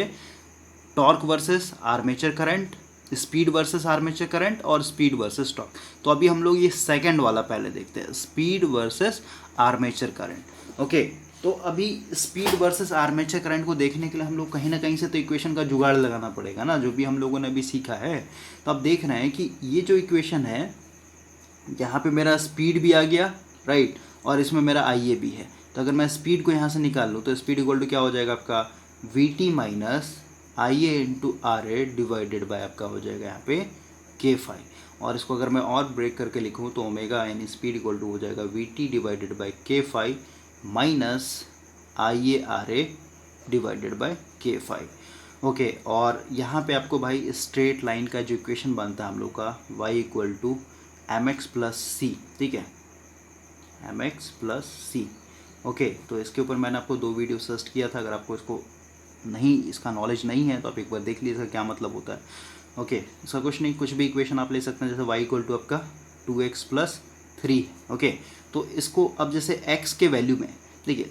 torque versus armature current, speed versus armature current और स्पीड वर्सेस टॉर्क। तो अभी हम लोग ये सेकंड वाला पहले देखते हैं, speed versus armature current, okay. तो अभी स्पीड वर्सेस आर्मेचर करंट को देखने के लिए हम लोग कहीं ना कहीं से तो इक्वेशन का जुगाड़ लगाना पड़ेगा ना, जो भी हम लोगों ने अभी सीखा है। तो आप देख रहे हैं कि ये जो इक्वेशन है, यहाँ पे मेरा स्पीड भी आ गया, राइट, और इसमें मेरा आई ए भी है। तो अगर मैं स्पीड को यहाँ से निकाल लूँ तो स्पीड इक्वल टू क्या हो जाएगा आपका, V T minus I A into R A divided by आपका हो जाएगा यहाँ पे के फाई। और इसको अगर मैं और ब्रेक करके लिखूँ तो ओमेगा यानी स्पीड इक्वल टू हो जाएगा V T divided by K phi minus I A R A divided by K phi. Okay, और यहाँ पे आपको भाई स्ट्रेट लाइन का जो इक्वेशन बनता है हम लोग का y equal to M X plus C, ठीक है, M X plus C. Okay, तो इसके ऊपर मैंने आपको 2 वीडियो सजेस्ट किया था, अगर आपको इसका नॉलेज नहीं है तो आप एक बार देख लीजिए इसका क्या मतलब होता है। ओके, इसका कुछ नहीं, कुछ भी इक्वेशन आप ले सकते हैं, जैसे y इक्वल टू आपका 2x प्लस 3। ओके, तो इसको अब जैसे x के वैल्यू में देखिए,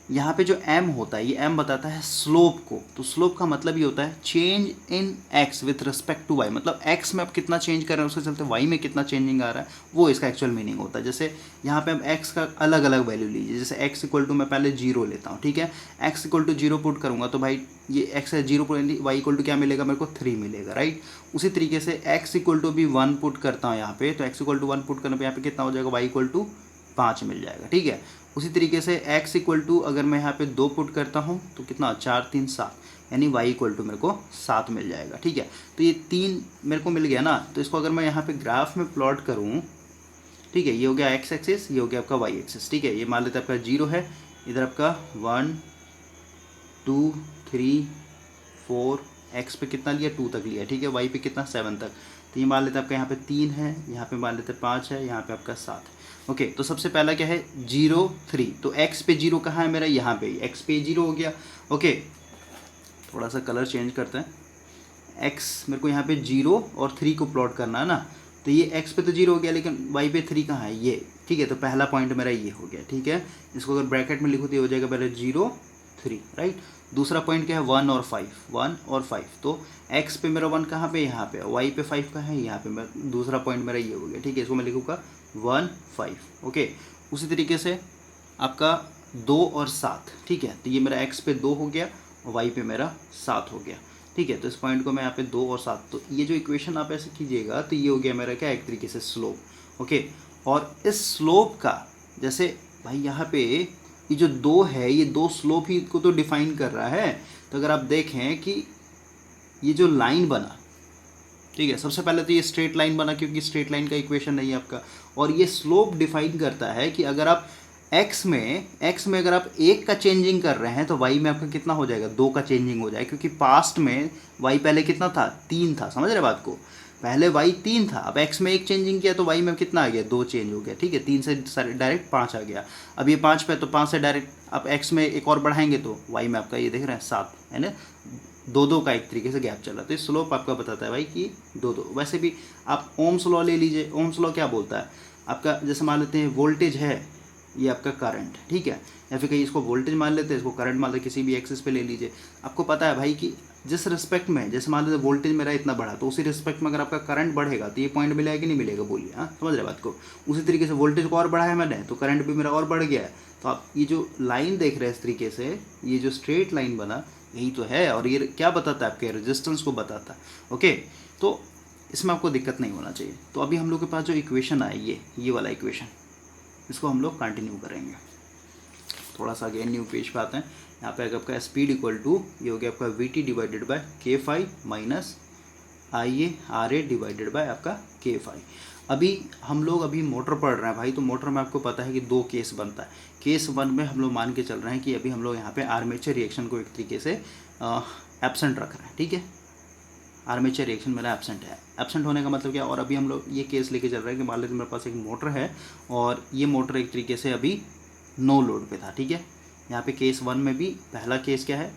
यहाँ पे जो m होता है, ये m बताता है स्लोप को। तो स्लोप का मतलब ये होता है change in x with respect to y, मतलब x में आप कितना चेंज कर रहे हैं उसके चलते y में कितना चेंजिंग आ रहा है, वो इसका एक्चुअल मीनिंग होता है। जैसे यहाँ पे हम x का अलग अलग वैल्यू लीजिए, जैसे x इक्वल टू मैं पहले 0 लेता हूँ, ठीक है, x इक्वल टू 0 पुट करूँगा तो भाई ये x है 0 पुट, y इक्वल टू क्या मिलेगा मेरे को 3 मिलेगा, राइट। उसी तरीके से x इक्वल टू भी 1 पुट करता हूँ यहाँ पे, तो x इक्वल टू 1 पुट करने पर यहाँ पे कितना हो जाएगा, y इक्वल टू 5 मिल जाएगा, ठीक है। उसी तरीके से x इक्वल टू अगर मैं यहाँ पे 2 पुट करता हूँ तो कितना, 4 3 7, यानी y इक्वल टू मेरे को 7 मिल जाएगा, ठीक है। तो ये 3 मेरे को मिल गया ना, तो इसको अगर मैं यहाँ पे ग्राफ में प्लॉट करूँ, ठीक है, ये हो गया x एक्सिस, ये हो गया आपका y एक्सिस, ठीक है। ये मान लेते हैं आपका 0 है, इधर आपका 1 2 3 4, x पे कितना लिया 2 तक लिया, ठीक है, y पे कितना 7 तक। तो ये मान लेते हैं आपका यहाँ पे 3 है, यहाँ पे मान लेते हैं 5 है, यहाँ पे आपका 7। ओके, तो सबसे पहला क्या है 0 3, तो x पे 0 कहाँ है मेरा, यहाँ पे x पे 0 हो गया। ओके, थोड़ा सा कलर चेंज करते हैं, x मेरे को यहाँ पे 0 और 3 को प्लॉट करना है ना, तो ये x पे तो 0 हो गया, लेकिन y पे 3 कहाँ है, ये, ठीक है। तो पहला पॉइंट मेरा ये हो गया, ठीक है। इसको अगर ब्रैकेट में लिखो तो ये हो जाएगा पहले 0 3, राइट। दूसरा पॉइंट क्या है 1 और 5, 1 और 5, तो x पे मेरा 1 कहाँ पे, यहाँ पे, y पे 5 कहाँ है, यहाँ पे। मैं दूसरा पॉइंट मेरा ये हो गया, ठीक है। इसको मैं लिखूँगा 1 5। ओके, उसी तरीके से आपका 2 और 7, ठीक है, तो ये मेरा x पे 2 हो गया और y पे मेरा 7 हो गया, ठीक है। तो इस पॉइंट को मैं यहाँ पे 2 और 7, तो ये जो इक्वेशन आप ऐसे कीजिएगा तो ये हो गया मेरा क्या, एक तरीके से स्लोप। ओके, और इस स्लोप का जैसे भाई यहाँ पे ये जो 2 है, ये 2 स्लोप ही को तो डिफाइन कर रहा है। तो अगर आप देखें कि ये जो लाइन बना, ठीक है, सबसे पहले तो ये स्ट्रेट लाइन बना क्योंकि स्ट्रेट लाइन का इक्वेशन नहीं है आपका, और ये स्लोप डिफाइन करता है कि अगर आप x में अगर आप 1 का चेंजिंग कर रहे हैं तो y में आपका कितना हो जाएगा, 2 का चेंजिंग हो जाएगा, क्योंकि पास्ट में y पहले कितना था, 3 था, समझ रहे बात को, पहले y 3 था, अब x में 1 चेंजिंग किया तो y में कितना आ गया, 2 चेंज हो गया, ठीक है। 3 से डायरेक्ट 5 आ गया, अब ये 5 पे, तो 5 से डायरेक्ट आप x में एक और बढ़ाएंगे तो y में आपका ये देख रहे हैं 7, है ना, 2 का एक तरीके से गैप चला। तो ये स्लोप आपका बताता है भाई कि 2। वैसे भी आप ओम्स लॉ ले लीजिए, ओम्स लॉ क्या बोलता है आपका, जैसे मान लेते हैं वोल्टेज है, ये आपका करंट, ठीक है, या फिर कहीं इसको वोल्टेज मान लेते हैं, इसको करंट मान लेते, किसी भी एक्सिस पे ले लीजिए। आपको पता है भाई कि जिस रिस्पेक्ट में, जैसे मान लेते वोल्टेज मेरा इतना बढ़ा, तो उसी रिस्पेक्ट में अगर आपका करंट बढ़ेगा तो ये पॉइंट मिलेगा कि नहीं मिलेगा, बोलिए, हाँ, समझ रहे बात को। उसी तरीके से वोल्टेज को और बढ़ाया मैंने तो करंट भी मेरा और बढ़ गया है। तो आप ये जो लाइन देख रहे हैं इस तरीके से, ये जो स्ट्रेट लाइन बना, यही तो है, और ये क्या बताता है, आपके रेजिस्टेंस को बताता है। ओके, तो इसमें आपको दिक्कत नहीं होना चाहिए। तो अभी हम लोग के पास जो इक्वेशन आए, ये वाला इक्वेशन, इसको हम लोग कंटिन्यू करेंगे। थोड़ा सा अगेन न्यू पेज पे आते हैं। यहाँ पे आपका स्पीड इक्वल टू ये हो गया आपका V T divided by K phi minus I A R A divided by आपका के फाई। अभी हम लोग मोटर पढ़ रहे हैं भाई, तो मोटर में आपको पता है कि 2 केस बनता है। केस 1 में हम लोग मान के चल रहे हैं कि अभी हम लोग यहाँ पे आर्मेचर रिएक्शन को एक तरीके से एब्सेंट रख रहे हैं, ठीक है। आर्मेचर रिएक्शन मेरा एब्सेंट है, एब्सेंट होने का मतलब क्या, और अभी हम लोग ये केस लेके चल रहे हैं कि मान लीजिए मेरे पास एक मोटर है और ये मोटर एक तरीके से अभी नो लोड पे था, ठीक है। यहाँ पे केस 1 में भी पहला केस क्या है,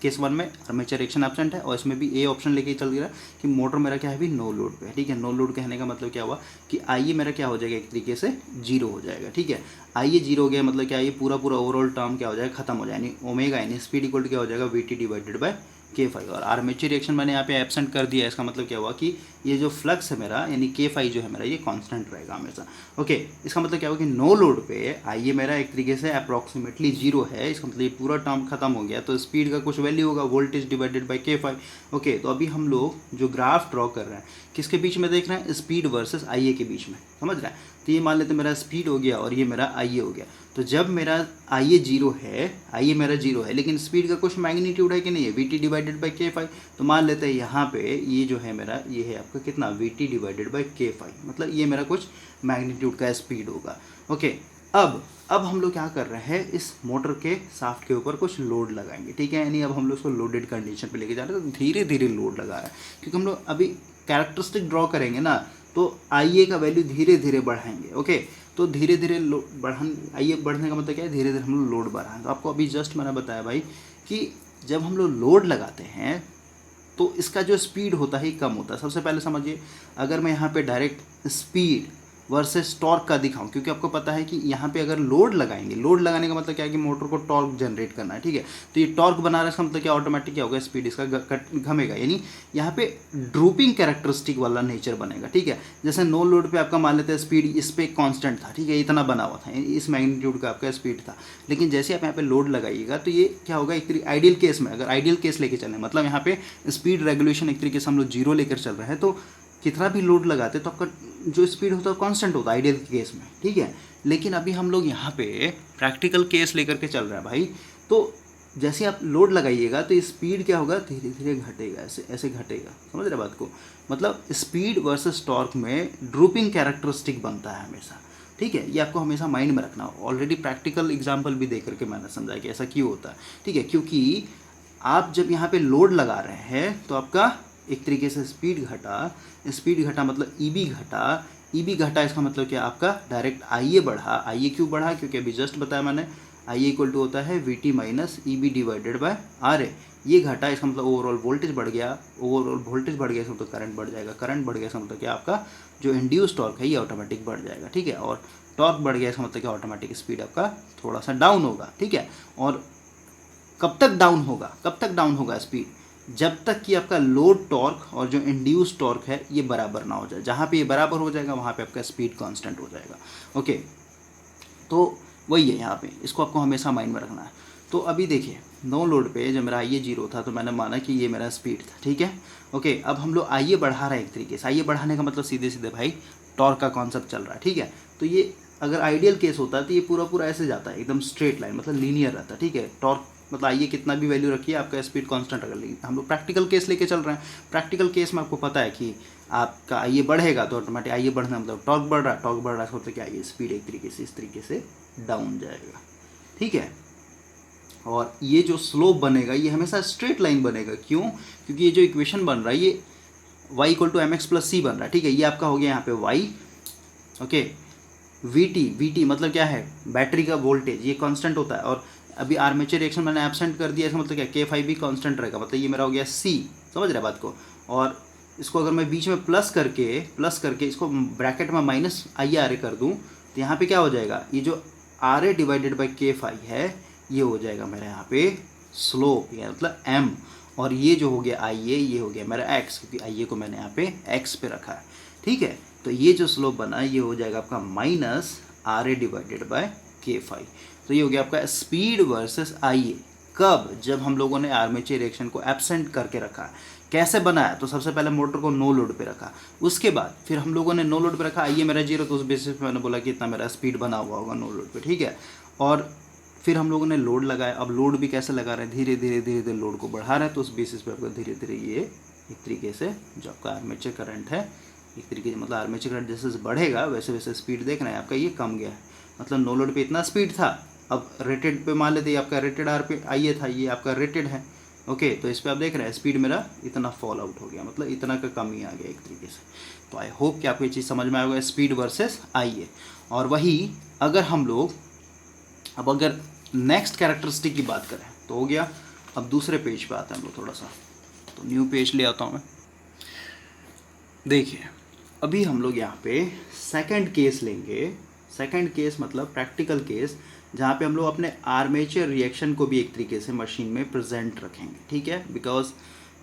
केस 1 में आर्मेचर रिएक्शन एब्सेंट है, और इसमें भी ए ऑप्शन लेके चल रहा है कि मोटर मेरा क्या है अभी नो लोड पे है, ठीक है। नो लोड कहने का मतलब क्या हुआ कि आई मेरा क्या हो जाएगा, एक तरीके से 0 हो जाएगा, ठीक है। आई 0 हो गया मतलब क्या, ये पूरा ओवरऑल टर्म क्या हो जाएगा, खत्म हो जाएगा, यानी ओमेगा यानी स्पीड इक्वल टू क्या हो जाएगा, V T divided by K5। और आर्मेचर रिएक्शन मैंने यहाँ पे एब्सेंट कर दिया है, इसका मतलब क्या हुआ कि ये जो फ्लक्स है मेरा यानी K5 जो है मेरा ये कांस्टेंट रहेगा हमेशा। ओके, इसका मतलब क्या हुआ कि नो लोड पे आइए मेरा एक तरीके से अप्रॉक्सीमेटली जीरो है, इसका मतलब ये पूरा टर्म खत्म हो गया, तो स्पीड का कुछ वैल्यू होगा voltage divided by K5। Okay, तो अभी हम लोग जो ग्राफ ड्रॉ कर रहे हैं किसके बीच में देख रहे हैं, स्पीड वर्सेस आइए के बीच में, समझ रहे हैं। तो ये मान लेते मेरा स्पीड हो गया और ये मेरा आइए हो गया। तो जब मेरा आइए जीरो है, आइए मेरा जीरो है, लेकिन स्पीड का कुछ मैग्नीट्यूड है कि नहीं है, V T divided by K5। तो मान लेते हैं यहाँ पे ये जो है मेरा ये है आपका कितना, we T divided by K5, मतलब ये मेरा कुछ मैग्नीट्यूड का स्पीड होगा। ओके, अब हम लोग क्या कर रहे हैं, इस मोटर के शाफ्ट के ऊपर कुछ लोड लगाएंगे, ठीक है, यानी अब हम लोग उसको लोडेड कंडीशन पे लेके जा रहे हैं, तो धीरे धीरे लोड लगा रहे हैं, क्योंकि हम लोग अभी कैरेक्टरिस्टिक ड्रॉ करेंगे ना, तो आइए का वैल्यू धीरे धीरे बढ़ाएंगे। ओके, तो धीरे धीरे आइए बढ़ने का मतलब क्या है, धीरे धीरे हम लोग लोड बढ़ाएंगे। तो आपको अभी जस्ट मैंने बताया भाई कि जब हम लोग लोड लगाते हैं तो इसका जो स्पीड होता है कम होता है। सबसे पहले समझिए, अगर मैं यहाँ पे डायरेक्ट स्पीड वर्सेस टॉर्क का दिखाऊं, क्योंकि आपको पता है कि यहाँ पे अगर लोड लगाएंगे, लोड लगाने का मतलब क्या है कि मोटर को टॉर्क जनरेट करना है, ठीक है, तो ये टॉर्क बना रहा है, इसका मतलब क्या, ऑटोमेटिक क्या होगा, स्पीड इसका घमेगा, यानी यहाँ पे ड्रूपिंग कैरेक्टरिस्टिक वाला नेचर बनेगा, ठीक है। जैसे नो लोड पे आपका मान लेते हैं स्पीड इस पे कांस्टेंट था, ठीक है, इतना बना हुआ था, इस मैग्नीट्यूड का आपका स्पीड था, लेकिन जैसे आप यहाँ पे लोड लगाइएगा तो ये क्या होगा, एक तरीके आइडियल केस में, अगर आइडियल केस लेके चलें, मतलब यहाँ पे स्पीड रेगुलेशन एक तरीके से हम लोग जीरो लेकर चल रहे हैं, तो कितना भी लोड लगाते तो आपका जो स्पीड होता है कांस्टेंट होता है आइडियल केस में, ठीक है। लेकिन अभी हम लोग यहाँ पे प्रैक्टिकल केस लेकर के चल रहे हैं भाई, तो जैसे आप लोड लगाइएगा तो स्पीड क्या होगा, धीरे धीरे घटेगा, ऐसे ऐसे घटेगा, समझ रहे बात को, मतलब स्पीड वर्सेस टॉर्क में ड्रूपिंग कैरेक्टरिस्टिक बनता है हमेशा, ठीक है। ये आपको हमेशा माइंड में रखना। ऑलरेडी प्रैक्टिकल एग्जाम्पल भी दे करके मैंने समझाया कि ऐसा क्यों होता है, ठीक है, क्योंकि आप जब यहाँ पे लोड लगा रहे हैं तो आपका एक तरीके से स्पीड घटा मतलब ईबी घटा, इसका मतलब क्या, आपका डायरेक्ट आइए बढ़ा। आइए क्यों बढ़ा, क्योंकि अभी जस्ट बताया मैंने, आइए इक्वल टू होता है V T minus E B divided by R A. ये घटा, इसका मतलब ओवरऑल वोल्टेज बढ़ गया, इसका मतलब करंट बढ़ जाएगा, करंट बढ़ गया इसका मतलब क्या, आपका जो इंड्यूस टॉर्क है ये ऑटोमेटिक बढ़ जाएगा, ठीक है, और टॉर्क बढ़ गया इसका मतलब क्या, ऑटोमेटिक स्पीड आपका थोड़ा सा डाउन होगा, ठीक है। और कब तक डाउन होगा स्पीड, जब तक कि आपका लोड टॉर्क और जो इंड्यूस टॉर्क है ये बराबर ना हो जाए। जहाँ पे ये बराबर हो जाएगा वहाँ पे आपका स्पीड कांस्टेंट हो जाएगा। ओके, तो वही है यहाँ पे, इसको आपको हमेशा माइंड में रखना है। तो अभी देखिए, नो लोड पे जब मेरा आइए जीरो था तो मैंने माना कि ये मेरा स्पीड था, ठीक है। ओके, अब हम लोग आइए बढ़ा रहे हैं एक तरीके से। आइए बढ़ाने का मतलब सीधे सीधे भाई टॉर्क का कॉन्सेप्ट चल रहा है, ठीक है। तो ये अगर आइडियल केस होता है तो ये पूरा ऐसे जाता है, एकदम स्ट्रेट लाइन, मतलब लीनियर रहता है, ठीक है। टॉर्क मतलब आइए कितना भी वैल्यू रखिए आपका स्पीड कांस्टेंट रख लीजिए। हम लोग प्रैक्टिकल केस लेके चल रहे हैं। प्रैक्टिकल केस में आपको पता है कि आपका आइए बढ़ेगा तो ऑटोमेटिक आइए बढ़ना मतलब टॉर्क बढ़ रहा है, मतलब क्या, ये स्पीड एक तरीके से इस तरीके से डाउन जाएगा, ठीक है। और ये जो स्लोप बनेगा ये हमेशा स्ट्रेट लाइन बनेगा। क्यों, क्योंकि ये जो इक्वेशन बन रहा है ये y equal to M X plus C बन रहा है, ठीक है। ये आपका हो गया यहाँ पे y, ओके, वी टी मतलब क्या है, बैटरी का वोल्टेज, ये कांस्टेंट होता है। और अभी आर्मेचर रिएक्शन मैंने एब्सेंट कर दिया, इसका मतलब क्या, K5 भी कांस्टेंट रहेगा, मतलब ये मेरा हो गया C, समझ रहे बात को। और इसको अगर मैं बीच में प्लस करके इसको ब्रैकेट में माइनस आई आर ए कर दूँ तो यहाँ पे क्या हो जाएगा, ये जो are A divided by K5 है ये हो जाएगा मेरा यहाँ पे स्लोप, या मतलब m, और ये जो हो गया आई ए ये हो गया मेरा x, क्योंकि आई ए को मैंने यहाँ पे x पे रखा है, ठीक है। तो ये जो स्लोप बना ये हो जाएगा आपका minus R A divided by K5। तो ये हो गया आपका स्पीड वर्सेस आई ए। कब, जब हम लोगों ने आर्मेचर रिएक्शन को एब्सेंट करके रखा। कैसे बनाया, तो सबसे पहले मोटर को नो लोड पे रखा, उसके बाद फिर हम लोगों ने नो लोड पे रखा, आइए मेरा जीरो, तो उस बेसिस पे मैंने बोला कि इतना मेरा स्पीड बना हुआ होगा नो लोड पे, ठीक है। और फिर हम लोगों ने लोड लगाया। अब लोड भी कैसे लगा रहे हैं, धीरे धीरे लोड को बढ़ा रहे हैं, तो उस बेसिस पे आपका धीरे धीरे ये एक तरीके से जो आपका आर्मेचर करंट है, एक तरीके से मतलब आर्मेचर करंट जैसे बढ़ेगा वैसे वैसे स्पीड देखना है आपका ये कम गया है। मतलब नो लोड पे इतना स्पीड था, अब रेटेड पे मान लेते हैं आपका रेटेड आर पे आइए था, ये आपका रेटेड है, ओके। तो इस पर आप देख रहे हैं स्पीड मेरा इतना फॉल आउट हो गया, मतलब इतना का कमी आ गया एक तरीके से। तो आई होप कि आपको ये चीज़ समझ में आएगा, स्पीड वर्सेस आइए। और वही अगर हम लोग अब अगर नेक्स्ट कैरेक्टरिस्टिक की बात करें तो हो गया। अब दूसरे पेज पे आते हैं हम लोग थोड़ा सा, तो न्यू पेज ले आता हूँ मैं। देखिए अभी हम लोग यहाँ पे सेकंड केस लेंगे। सेकंड केस मतलब प्रैक्टिकल केस, जहाँ पे हम लोग अपने आर्मेचर रिएक्शन को भी एक तरीके से मशीन में प्रेजेंट रखेंगे, ठीक है, बिकॉज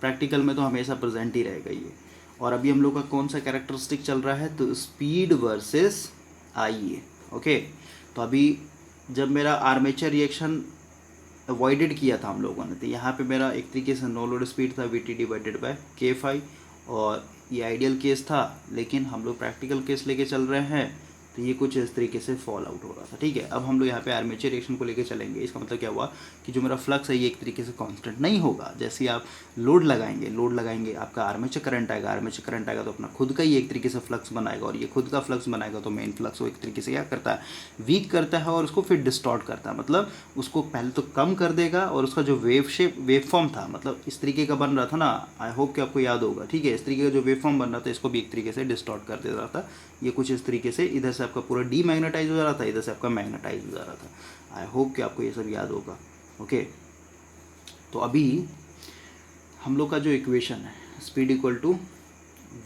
प्रैक्टिकल में तो हमेशा प्रेजेंट ही रहेगा ये। और अभी हम लोग का कौन सा कैरेक्टरिस्टिक चल रहा है, तो स्पीड वर्सेस आई। ओके, तो अभी जब मेरा आर्मेचर रिएक्शन अवॉइडेड किया था हम लोगों ने, तो यहाँ पे मेरा एक तरीके से नो लोड स्पीड था we T divided by K phi, और ये आइडियल केस था, लेकिन हम लोग प्रैक्टिकल केस लेके चल रहे हैं, तो ये कुछ इस तरीके से फॉल आउट हो रहा था, ठीक है। अब हम लोग यहाँ पे आर्मेचर रिएक्शन को लेके चलेंगे। इसका मतलब क्या हुआ कि जो मेरा फ्लक्स है ये एक तरीके से कांस्टेंट नहीं होगा। जैसे आप लोड लगाएंगे आपका आर्मेचर करंट आएगा तो अपना खुद का ही एक तरीके से फ्लक्स बनाएगा, और ये खुद का फ्लक्स बनाएगा तो मेन फ्लक्स वो एक तरीके से क्या करता है, वीक करता है, और उसको फिर डिस्टॉर्ट करता है। मतलब उसको पहले तो कम कर देगा, और उसका जो वेव फॉर्म था, मतलब इस तरीके का बन रहा था ना, आई होप कि आपको याद होगा, ठीक है। इस तरीके का जो वेव फॉर्म बन रहा था इसको भी एक तरीके से डिस्टॉर्ट कर दे रहा था। ये कुछ इस तरीके से इधर से आपका पूरा डीमैग्नेटाइज हो जा रहा था, इधर से आपका मैग्नेटाइज हो जा रहा था। आई होप कि आपको ये सब याद होगा। ओके, तो अभी हम लोग का जो इक्वेशन है, speed equal to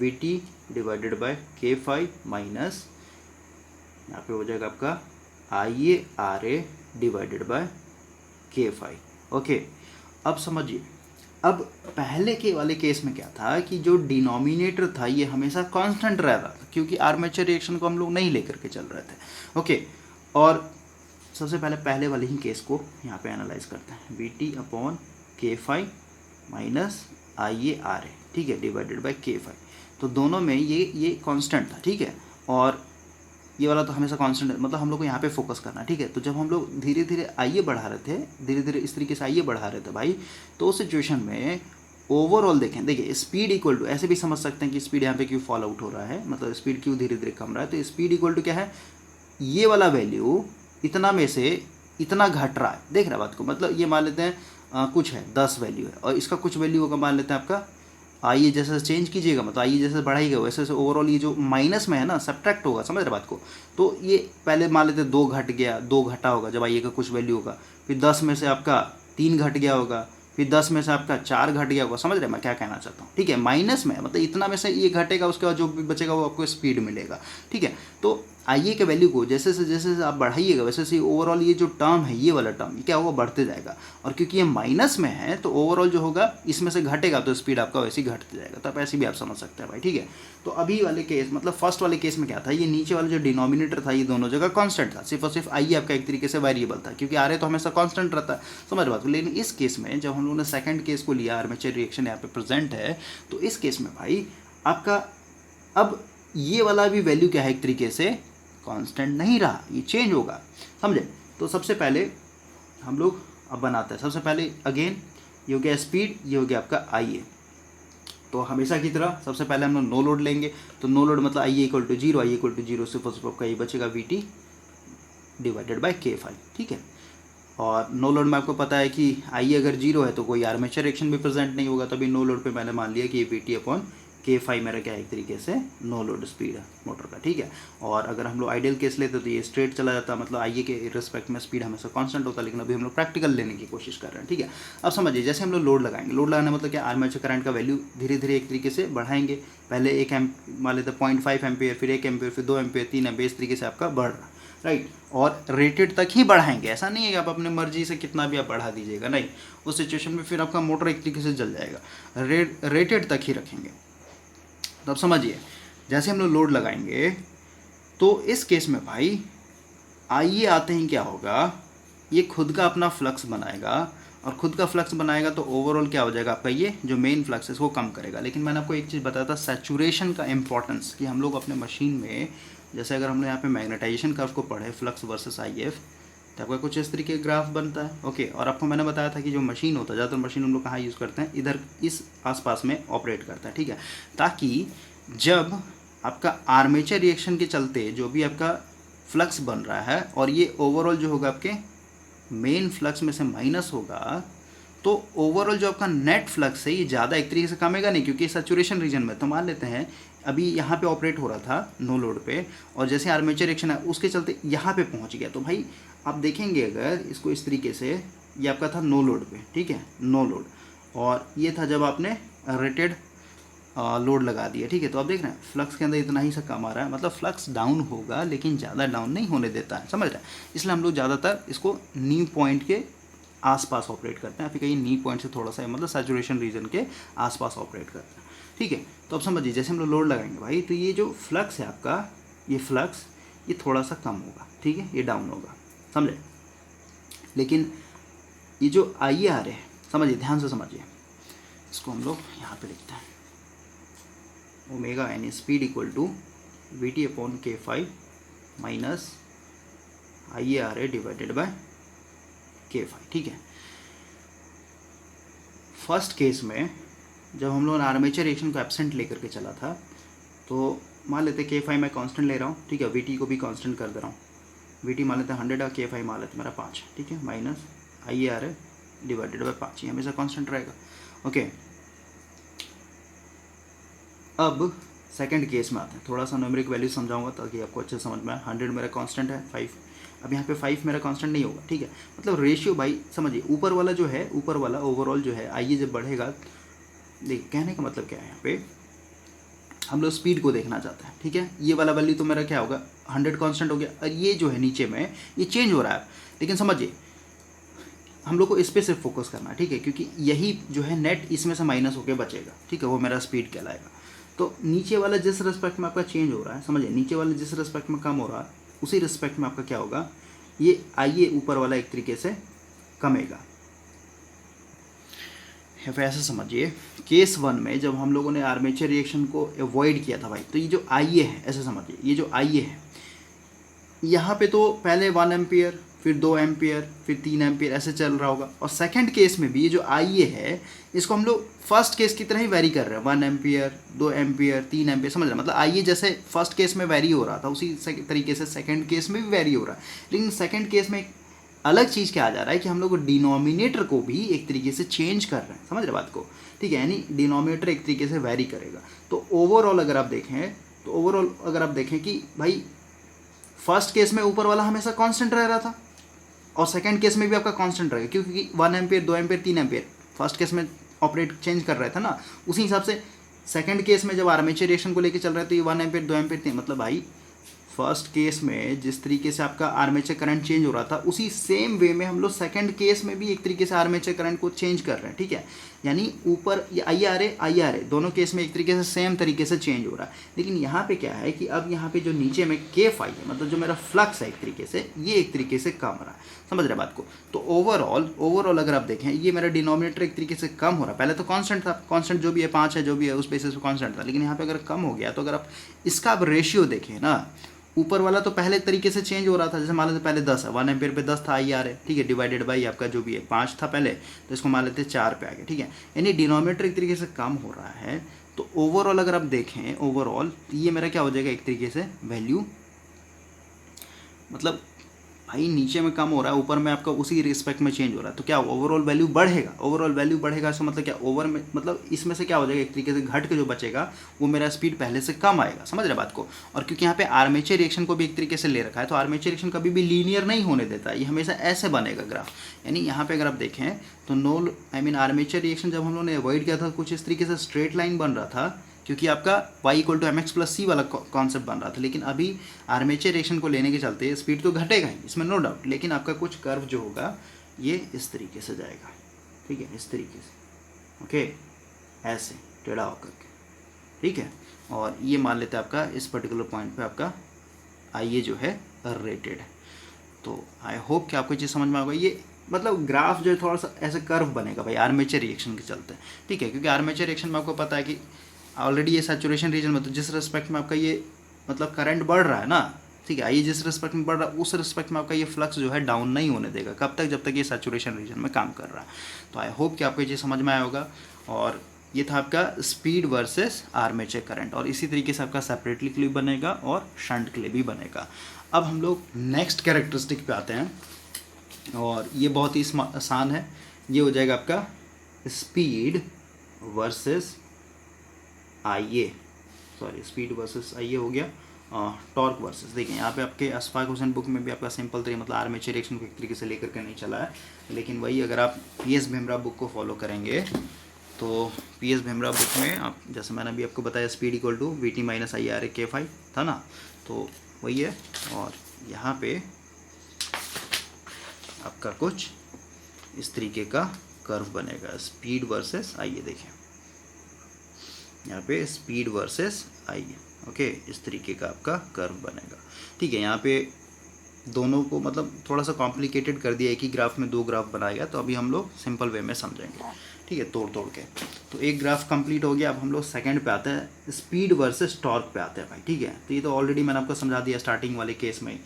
V T divided by K phi minus यहाँ पे हो जाएगा आपका I A R A divided by K phi. Okay, अब समझिए, अब पहले के वाले केस में क्या था कि जो डिनोमिनेटर था ये हमेशा कांस्टेंट रह रहा था, क्योंकि आर्मेचर रिएक्शन को हम लोग नहीं लेकर के चल रहे थे। ओके, और सबसे पहले वाले ही केस को यहाँ पे एनालाइज करते हैं, B T upon K phi minus I A R A, ठीक है, डिवाइडेड बाय के फाई। तो दोनों में ये कांस्टेंट था, ठीक है, और ये वाला तो हमेशा कांस्टेंट है, मतलब हम लोग को यहाँ पे फोकस करना है, ठीक है। तो जब हम लोग धीरे धीरे आइए बढ़ा रहे थे, धीरे धीरे इस तरीके से आइए बढ़ा रहे थे भाई, तो उस सिचुएशन में ओवरऑल देखिए स्पीड इक्वल टू, ऐसे भी समझ सकते हैं कि स्पीड यहाँ पे क्यों फॉल आउट हो रहा है, मतलब स्पीड क्यों धीरे धीरे कम रहा है। तो स्पीड इक्वल टू क्या है, ये वाला वैल्यू इतना में से इतना घट रहा है, देख रहे बात को, मतलब ये मान लेते हैं कुछ है 10 वैल्यू है, और इसका कुछ वैल्यू होगा मान लेते हैं आपका, आइए जैसे चेंज कीजिएगा, मतलब आइए जैसे बढ़ाइएगा वैसे वैसे ओवरऑल ये जो माइनस में है ना सब्ट्रैक्ट होगा, समझ रहे बात को। तो ये पहले मान लेते 2 घट गया, 2 घटा होगा जब आइए का कुछ वैल्यू होगा, फिर 10 में से आपका 3 घट गया होगा, फिर 10 में से आपका 4 घट गया होगा, समझ रहे मैं क्या कहना चाहता हूँ, ठीक है। माइनस में मतलब इतना में से ये घटेगा, उसके बाद जो भी बचेगा वो आपको स्पीड मिलेगा, ठीक है। तो आइए के वैल्यू को जैसे आप बढ़ाइएगा वैसे वैसे ओवरऑल ये जो टर्म है, ये वाला टर्म क्या होगा, बढ़ते जाएगा, और क्योंकि ये माइनस में है तो ओवरऑल जो होगा इसमें से घटेगा, तो स्पीड आपका वैसे ही घटते जाएगा। तो आप ऐसे भी आप समझ सकते हैं भाई, ठीक है। तो अभी वाले केस मतलब फर्स्ट वाले केस में क्या था, ये नीचे वाला जो डिनोमिनेटर था ये दोनों जगह कांस्टेंट था, सिर्फ और सिर्फ आई आपका एक तरीके से वेरिएबल था, क्योंकि आर ए तो हमेशा कांस्टेंट रहता है, समझ बात। लेकिन इस केस में जब हम लोगों ने सेकंड केस को लिया, आर्मेचर रिएक्शन यहाँ पे प्रेजेंट है, तो इस केस में भाई आपका अब ये वाला भी वैल्यू क्या है, एक तरीके से कांस्टेंट नहीं रहा, ये चेंज होगा, समझे। तो सबसे पहले हम लोग अब बनाते हैं, सबसे पहले अगेन ये हो गया स्पीड, ये हो गया आपका आई ए। तो हमेशा की तरह सबसे पहले हम लोग नो लोड लेंगे, तो नो लोड मतलब I equal to zero, I equal to zero से फर्स्ट आपका ये बचेगा V T divided by K phi, ठीक है। और नो लोड में आपको पता है कि आई अगर जीरो है तो कोई आर्मेचर रिएक्शन भी प्रेजेंट नहीं होगा, तभी नो लोड पे मैंने मान लिया कि ये V T upon K phi मेरा क्या है, एक तरीके से नो लोड स्पीड है मोटर का, ठीक है। और अगर हम लोग आइडियल केस लेते तो ये स्ट्रेट चला जाता, मतलब आइए के रिस्पेक्ट में स्पीड हमेशा कांस्टेंट होता है, लेकिन अभी हम लोग प्रैक्टिकल लेने की कोशिश कर रहे हैं, ठीक है। अब समझिए, जैसे हम लोग लोड लगाएंगे, लोड लगाने मतलब क्या, आर्मेचर करंट का वैल्यू धीरे धीरे एक तरीके से बढ़ाएंगे, पहले 1 एम्प मान लेते 0.5 एम्पियर, फिर 1 एम्पियर, फिर 2 एम्पियर, 3 एम्पियर, इस तरीके से आपका बढ़ रहा है, राइट। और रेटेड तक ही बढ़ाएंगे, ऐसा नहीं है कि आप अपने मर्जी से कितना भी आप बढ़ा दीजिएगा, नहीं, उस सिचुएशन में फिर आपका मोटर एक तरीके से जल जाएगा। रेटेड तक ही रखेंगे। तो अब समझिए, जैसे हम लोग लोड लगाएंगे तो इस केस में भाई आइए आते ही क्या होगा, ये खुद का अपना फ्लक्स बनाएगा, और खुद का फ्लक्स बनाएगा तो ओवरऑल क्या हो जाएगा आपका, ये जो मेन फ्लक्स है इसको कम करेगा। लेकिन मैंने आपको एक चीज़ बताया था, सैचुरेशन का इंपॉर्टेंस, कि हम लोग अपने मशीन में जैसे अगर हम लोग यहाँ पे मैग्नेटाइजेशन का उसको पढ़े, फ्लक्स वर्सेस आई एफ, तो आपका कुछ इस तरीके ग्राफ बनता है। ओके, और आपको मैंने बताया था कि जो मशीन होता है, ज़्यादातर मशीन हम लोग कहाँ यूज़ करते हैं, इधर इस आसपास में ऑपरेट करता है, ठीक है, ताकि जब आपका आर्मेचर रिएक्शन के चलते जो भी आपका फ्लक्स बन रहा है और ये ओवरऑल जो होगा आपके मेन फ्लक्स में से माइनस होगा, तो ओवरऑल जो आपका नेट फ्लक्स है ये ज़्यादा एक तरीके से कमेगा नहीं, क्योंकि सैचुरेशन रीजन में, तो मान लेते हैं अभी यहाँ पे ऑपरेट हो रहा था नो लोड पे, और जैसे आर्मेचर रिएक्शन है उसके चलते यहाँ पे पहुँच गया, तो भाई आप देखेंगे अगर इसको इस तरीके से, ये आपका था नो लोड पे, ठीक है, नो लोड, और ये था जब आपने रेटेड लोड लगा दिया, ठीक है। तो आप देख रहे हैं फ्लक्स के अंदर इतना ही सा कम आ रहा है, मतलब फ्लक्स डाउन होगा लेकिन ज़्यादा डाउन नहीं होने देता है, समझ रहे हैं। इसलिए हम लोग ज़्यादातर इसको नी पॉइंट के आसपास ऑपरेट करते हैं, फिर कहीं नी पॉइंट से थोड़ा सा मतलब सैचुरेशन रीजन के आसपास ऑपरेट करते हैं, ठीक है। तो अब समझिए जैसे हम लोग लोड लगाएंगे भाई, तो ये जो फ्लक्स है आपका, ये फ्लक्स ये थोड़ा सा कम होगा, ठीक है, ये डाउन होगा, समझे। लेकिन ये जो आई आ रहे हैं, समझिए ध्यान से समझिए, इसको हम लोग यहाँ पे लिखते हैं, omega N speed equal to V T upon K five minus I R A divided by K five, ठीक है। फर्स्ट केस में जब हम लोग आर्मेचर रिएक्शन को एब्सेंट लेकर के चला था, तो मान लेते के फाइव मैं कांस्टेंट ले रहा हूँ, ठीक है, वी टी को भी कांस्टेंट कर दे रहा हूँ, वी टी मान लेते हैं 100 और के फाइव मान लेते मेरा 5, ठीक है, minus I R A divided bye 5, ये हमेशा कांस्टेंट रहेगा, ओके। अब सेकंड केस में आते हैं, थोड़ा सा न्यूमेरिक वैल्यू समझाऊंगा ताकि आपको अच्छे समझ में आए। 100 मेरा कांस्टेंट है, 5, अब यहाँ पे 5 मेरा कांस्टेंट नहीं होगा, ठीक है, मतलब रेशियो भाई समझिए, ऊपर वाला जो है, ऊपर वाला ओवरऑल जो है आइए जब बढ़ेगा, देखिए कहने का मतलब क्या है, यहाँ पे हम लोग स्पीड को देखना चाहते हैं, ठीक है। ये वाला वैल्यू तो मेरा क्या होगा, 100 कांस्टेंट हो गया, और ये जो है नीचे में ये चेंज हो रहा है, लेकिन समझिए हम लोग को इस पर सिर्फ फोकस करना है, ठीक है, क्योंकि यही जो है नेट इसमें से माइनस होकर बचेगा, ठीक है, वो मेरा स्पीड कहलाएगा। तो नीचे वाला जिस रिस्पेक्ट में आपका चेंज हो रहा है, समझिए नीचे वाला जिस रिस्पेक्ट में कम हो रहा है, उसी रिस्पेक्ट में आपका क्या होगा, ये आइए ऊपर वाला एक तरीके से कमेगा। फिर ऐसे समझिए केस 1 में जब हम लोगों ने आर्मेचर रिएक्शन को अवॉइड किया था भाई, तो ये जो आइए है, ऐसे समझिए ये जो आइए है, यहाँ पे तो पहले 1 एम्पियर, फिर 2 एम्पियर, फिर 3 एम्पियर ऐसे चल रहा होगा, और सेकंड केस में भी ये जो आईए है, इसको हम लोग फर्स्ट केस की तरह ही वेरी कर रहे हैं, 1 एम्पियर, 2 एम्पियर, 3 एम्पियर, समझ रहे हैं, मतलब आईए जैसे फर्स्ट केस में वेरी हो रहा था उसी तरीके से सेकंड केस में भी वेरी हो रहा है। लेकिन सेकंड केस में एक अलग चीज़ क्या आ जा रहा है कि हम लोग डिनोमिनेटर को भी एक तरीके से चेंज कर रहे हैं, समझ रहे बात को, ठीक है, यानी डिनोमिनेटर एक तरीके से वेरी करेगा। तो ओवरऑल अगर आप देखें कि भाई फर्स्ट केस में ऊपर वाला हमेशा कांस्टेंट रह रहा था, और सेकंड केस में भी आपका कांस्टेंट रहेगा, क्योंकि 1 ampere, 2 ampere, 3 ampere first case में ऑपरेट चेंज कर रहा था ना, उसी हिसाब से सेकंड केस में जब आर्मेचर रिएक्शन को लेकर चल रहा है तो ये 1 एम्पियर, 2 एम्पियर, 3, मतलब भाई फर्स्ट केस में जिस तरीके से आपका आर्मेचर करंट चेंज हो रहा था, उसी सेम वे में हम लोग सेकंड केस में भी एक तरीके से आर्मेचर करंट को चेंज कर रहे हैं, ठीक है, यानी ऊपर ये आई आर ए दोनों केस में एक तरीके से सेम तरीके से चेंज हो रहा है। लेकिन यहाँ पे क्या है कि अब यहाँ पे जो नीचे में के फाई है, मतलब जो मेरा फ्लक्स है एक तरीके से, ये एक तरीके से कम रहा है, समझ रहे बात को। तो ओवरऑल अगर आप देखें, ये मेरा डिनोमिनेटर एक तरीके से कम हो रहा है, पहले तो कांस्टेंट था, कांस्टेंट जो भी है 5 है, जो भी है उस बेसिस पे कांस्टेंट था, लेकिन यहाँ पे अगर कम हो गया, तो अगर आप इसका अब रेशियो देखें ना, ऊपर वाला तो पहले तरीके से चेंज हो रहा था, जैसे मान लेते पहले 10 है, 1 एम्पियर पे 10 था आई आर है, ठीक है, डिवाइडेड बाई आपका जो भी है 5 था पहले, तो इसको मान लेते 4 पे आ गया, ठीक है, यानी डिनोमिनेटर एक तरीके से कम हो रहा है। तो ओवरऑल अगर आप देखें, ओवरऑल ये मेरा क्या हो जाएगा एक तरीके से वैल्यू, मतलब भाई नीचे में कम हो रहा है, ऊपर में आपका उसी रिस्पेक्ट में चेंज हो रहा है, तो क्या ओवरऑल वैल्यू बढ़ेगा, ओवरऑल वैल्यू बढ़ेगा, इसका मतलब क्या ओवर में, मतलब इसमें से क्या हो जाएगा एक तरीके से घट के जो बचेगा वो मेरा स्पीड पहले से कम आएगा, समझ रहे बात को। और क्योंकि यहाँ पे आर्मेचर रिएक्शन को भी एक तरीके से ले रखा है, तो आर्मेचर रिएक्शन कभी भी लीनियर नहीं होने देता, ये हमेशा ऐसे बनेगा ग्राफ, यानी यहाँ पे अगर आप देखें तो आर्मेचर रिएक्शन जब हम लोगों ने अवॉइड किया था, कुछ इस तरीके से स्ट्रेट लाइन बन रहा था, क्योंकि आपका y इक्वल टू mx+c वाला कॉन्सेप्ट बन रहा था। लेकिन अभी आर्मेचर रिएक्शन को लेने के चलते स्पीड तो घटेगा ही, इसमें नो डाउट, लेकिन आपका कुछ कर्व जो होगा ये इस तरीके से जाएगा, ठीक है, इस तरीके से, ओके, ऐसे टेढ़ा होकर के, ठीक है। और ये मान लेते हैं आपका इस पर्टिकुलर पॉइंट पे आपका आई जो है रेटेड है। तो आई होप कि आपको चीज़ समझ में आ गई। ये मतलब ग्राफ जो है थोड़ा सा ऐसे कर्व बनेगा भाई आर्मेचर रिएक्शन के चलते, ठीक है, क्योंकि आर्मेचर रिएक्शन में आपको पता है कि ऑलरेडी ये सैचुरेशन रीजन में, तो जिस रिस्पेक्ट में आपका ये मतलब करंट बढ़ रहा है ना, ठीक है, ये जिस रिस्पेक्ट में बढ़ रहा है उस रिस्पेक्ट में आपका ये फ्लक्स जो है डाउन नहीं होने देगा, कब तक, जब तक ये सैचुरेशन रीजन में काम कर रहा है। तो आई होप कि आपको ये चीज़ समझ में आया होगा। और ये था आपका स्पीड वर्सेस आर्मेचर करंट, और इसी तरीके से आपका सेपरेटली के लिए बनेगा और शंट के लिए भी बनेगा। अब हम लोग नेक्स्ट कैरेक्टरिस्टिक पे आते हैं, और ये बहुत ही आसान है, ये हो जाएगा आपका स्पीड वर्सेस आईए, सॉरी स्पीड वर्सेस आईए हो गया, टॉर्क वर्सेस, देखिए यहाँ पे आपके अशफाक हुसैन बुक में भी आपका सिंपल तरीका, मतलब आर्मेचर रिएक्शन को एक तरीके से लेकर के नहीं चला है, लेकिन वही अगर आप PS भीमराव बुक को फॉलो करेंगे तो PS भीमराव बुक में आप जैसे मैंने अभी आपको बताया speed equal to VT minus IRA K5 था ना, तो वही है। और यहाँ पे आपका कुछ इस तरीके का कर्व बनेगा, स्पीड वर्सेस आइए देखें यहाँ पे स्पीड वर्सेस आइए, ओके, इस तरीके का आपका कर्व बनेगा। ठीक है, यहाँ पे दोनों को मतलब थोड़ा सा कॉम्प्लिकेटेड कर दिया, एक ही ग्राफ में 2 ग्राफ बनाएगा, तो अभी हम लोग सिंपल वे में समझेंगे। ठीक है, तोड़ तोड़ के। तो एक ग्राफ कंप्लीट हो गया, अब हम लोग सेकंड पे आते हैं, स्पीड वर्सेस टॉर्क पे आते हैं भाई। ठीक है, तो ये तो ऑलरेडी मैंने आपको समझा दिया स्टार्टिंग वाले केस में ही।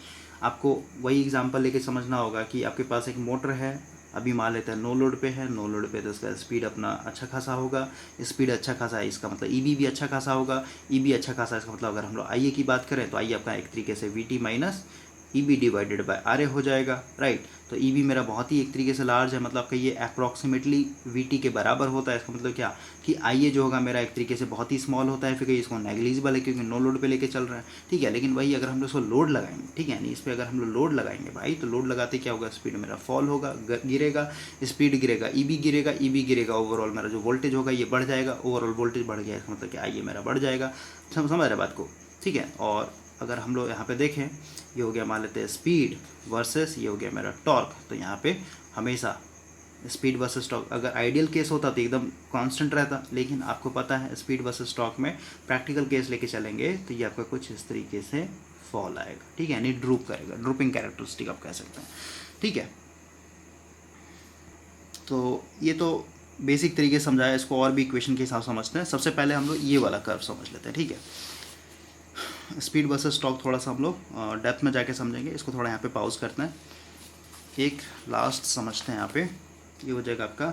आपको वही एग्जांपल लेके समझना होगा कि आपके पास एक मोटर है, अभी मान लेते हैं नो लोड पे है, नो लोड पे तो इसका स्पीड अपना अच्छा खासा होगा, स्पीड अच्छा खासा है, इसका मतलब ईबी भी अच्छा खासा होगा, ईबी अच्छा खासा है, इसका मतलब अगर हम लोग आईए की बात करें तो आईए आपका एक तरीके से VT minus E B divided by R A हो जाएगा, राइट। तो ईबी मेरा बहुत ही एक तरीके से लार्ज है, मतलब आपका ये अप्रॉक्सीमेटली VT के बराबर होता है। इसका मतलब क्या कि आईए जो होगा मेरा एक तरीके से बहुत ही स्मॉल होता है, फिर इसको नेग्लिजिबल है क्योंकि नो लोड पे लेके चल रहा है। ठीक है, लेकिन वही अगर हम लोग इसको लोड लगाएंगे, ठीक है, यानी इस पर अगर हम लोग लोड लगाएंगे भाई, तो लोड लगाते क्या होगा, स्पीड मेरा फॉल होगा, गिरेगा, स्पीड गिरेगा, ईबी गिरेगा, ओवरऑल मेरा जो वोल्टेज होगा ये बढ़ जाएगा, ओवरऑल वोल्टेज बढ़ गया, इसका मतलब क्या आईए मेरा बढ़ जाएगा। समझ रहे बात को। ठीक है, और अगर हम लोग यहाँ पे देखें, ये हो गया मान लेते हैं स्पीड वर्सेस ये हो गया मेरा टॉर्क, तो यहाँ पे हमेशा स्पीड वर्सेस टॉर्क, अगर आइडियल केस होता तो एकदम कांस्टेंट रहता, लेकिन आपको पता है स्पीड वर्सेस टॉर्क में प्रैक्टिकल केस लेके चलेंगे तो ये आपका कुछ इस तरीके से फॉल आएगा। ठीक है, यानी ड्रूप करेगा, ड्रूपिंग कैरेक्टरिस्टिक आप कह सकते हैं। ठीक है, तो ये तो बेसिक तरीके से समझाया, इसको और भी इक्वेशन के हिसाब से समझते हैं। सबसे पहले हम लोग ये वाला कर्व समझ लेते हैं। ठीक है, स्पीड वर्सेस टॉर्क थोड़ा सा हम लोग डेप्थ में जाके समझेंगे, इसको थोड़ा यहाँ पे पॉज करते हैं, एक लास्ट समझते हैं। यहाँ पे ये हो जाएगा आपका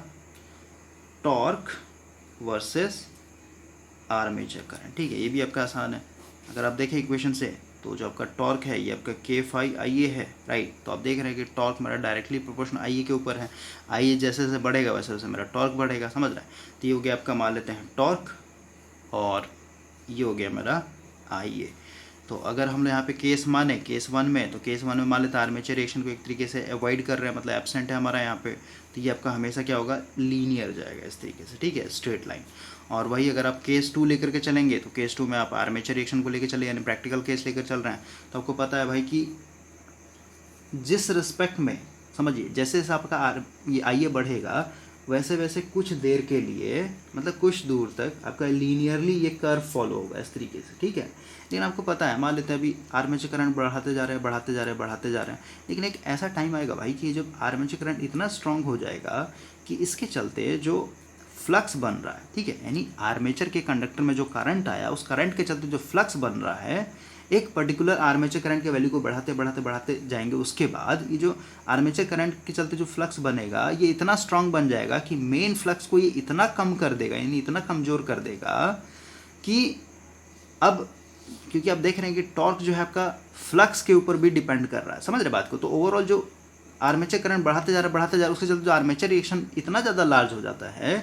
टॉर्क वर्सेस आर्मेचर करंट। ठीक है, ये भी आपका आसान है। अगर आप देखें इक्वेशन से, तो जो आपका टॉर्क है ये आपका K5 IA है, राइट। तो आप देख रहे हैं कि टॉर्क मेरा डायरेक्टली प्रोपोर्शनल आईए के ऊपर है, आईए जैसे जैसे बढ़ेगा वैसे वैसे मेरा टॉर्क बढ़ेगा, समझ रहे हैं। तो ये हो गया आपका, मान लेते हैं टॉर्क, और ये हो गया मेरा आईए। तो अगर हम यहाँ पे केस माने केस 1 में, तो केस 1 में मान लेते हैं आर्मेचर रिएक्शन को एक तरीके से अवॉइड कर रहे हैं, मतलब एब्सेंट है हमारा यहाँ पे, तो ये आपका हमेशा क्या होगा, लीनियर जाएगा इस तरीके से। ठीक है, स्ट्रेट लाइन। और वही अगर आप केस 2 लेकर के चलेंगे, तो केस 2 में आप आर्मेचर रिएक्शन को लेकर चले, यानी प्रैक्टिकल केस लेकर चल रहे हैं, तो आपको पता है भाई कि जिस रिस्पेक्ट में, समझिए, जैसे जैसे आपका ये आईए बढ़ेगा वैसे वैसे कुछ देर के लिए, मतलब कुछ दूर तक आपका लीनियरली ये कर्व फॉलो होगा इस तरीके से। ठीक है, लेकिन आपको पता है, मान लेते हैं अभी आर्मेचर करंट बढ़ाते जा रहे हैं, लेकिन एक ऐसा टाइम आएगा भाई कि जब आर्मेचर करंट इतना स्ट्रांग हो जाएगा कि इसके चलते जो फ्लक्स बन रहा है, ठीक है, यानी आर्मेचर के कंडक्टर में जो करंट आया, उस करंट के चलते जो फ्लक्स बन रहा है, एक पर्टिकुलर आर्मेचर करंट के वैल्यू को बढ़ाते जाएंगे, उसके बाद ये जो आर्मेचर करंट के चलते जो फ्लक्स बनेगा ये इतना स्ट्रांग बन जाएगा कि मेन फ्लक्स को ये इतना कम कर देगा, यानी इतना कमज़ोर कर देगा कि अब, क्योंकि आप देख रहे हैं कि टॉर्क जो है आपका फ्लक्स के ऊपर भी डिपेंड कर रहा है, समझ रहे बात को। तो ओवरऑल जो आर्मेचर करंट बढ़ाते जा रहा है उसके चलते जो आर्मेचर रिएक्शन इतना ज़्यादा लार्ज हो जाता है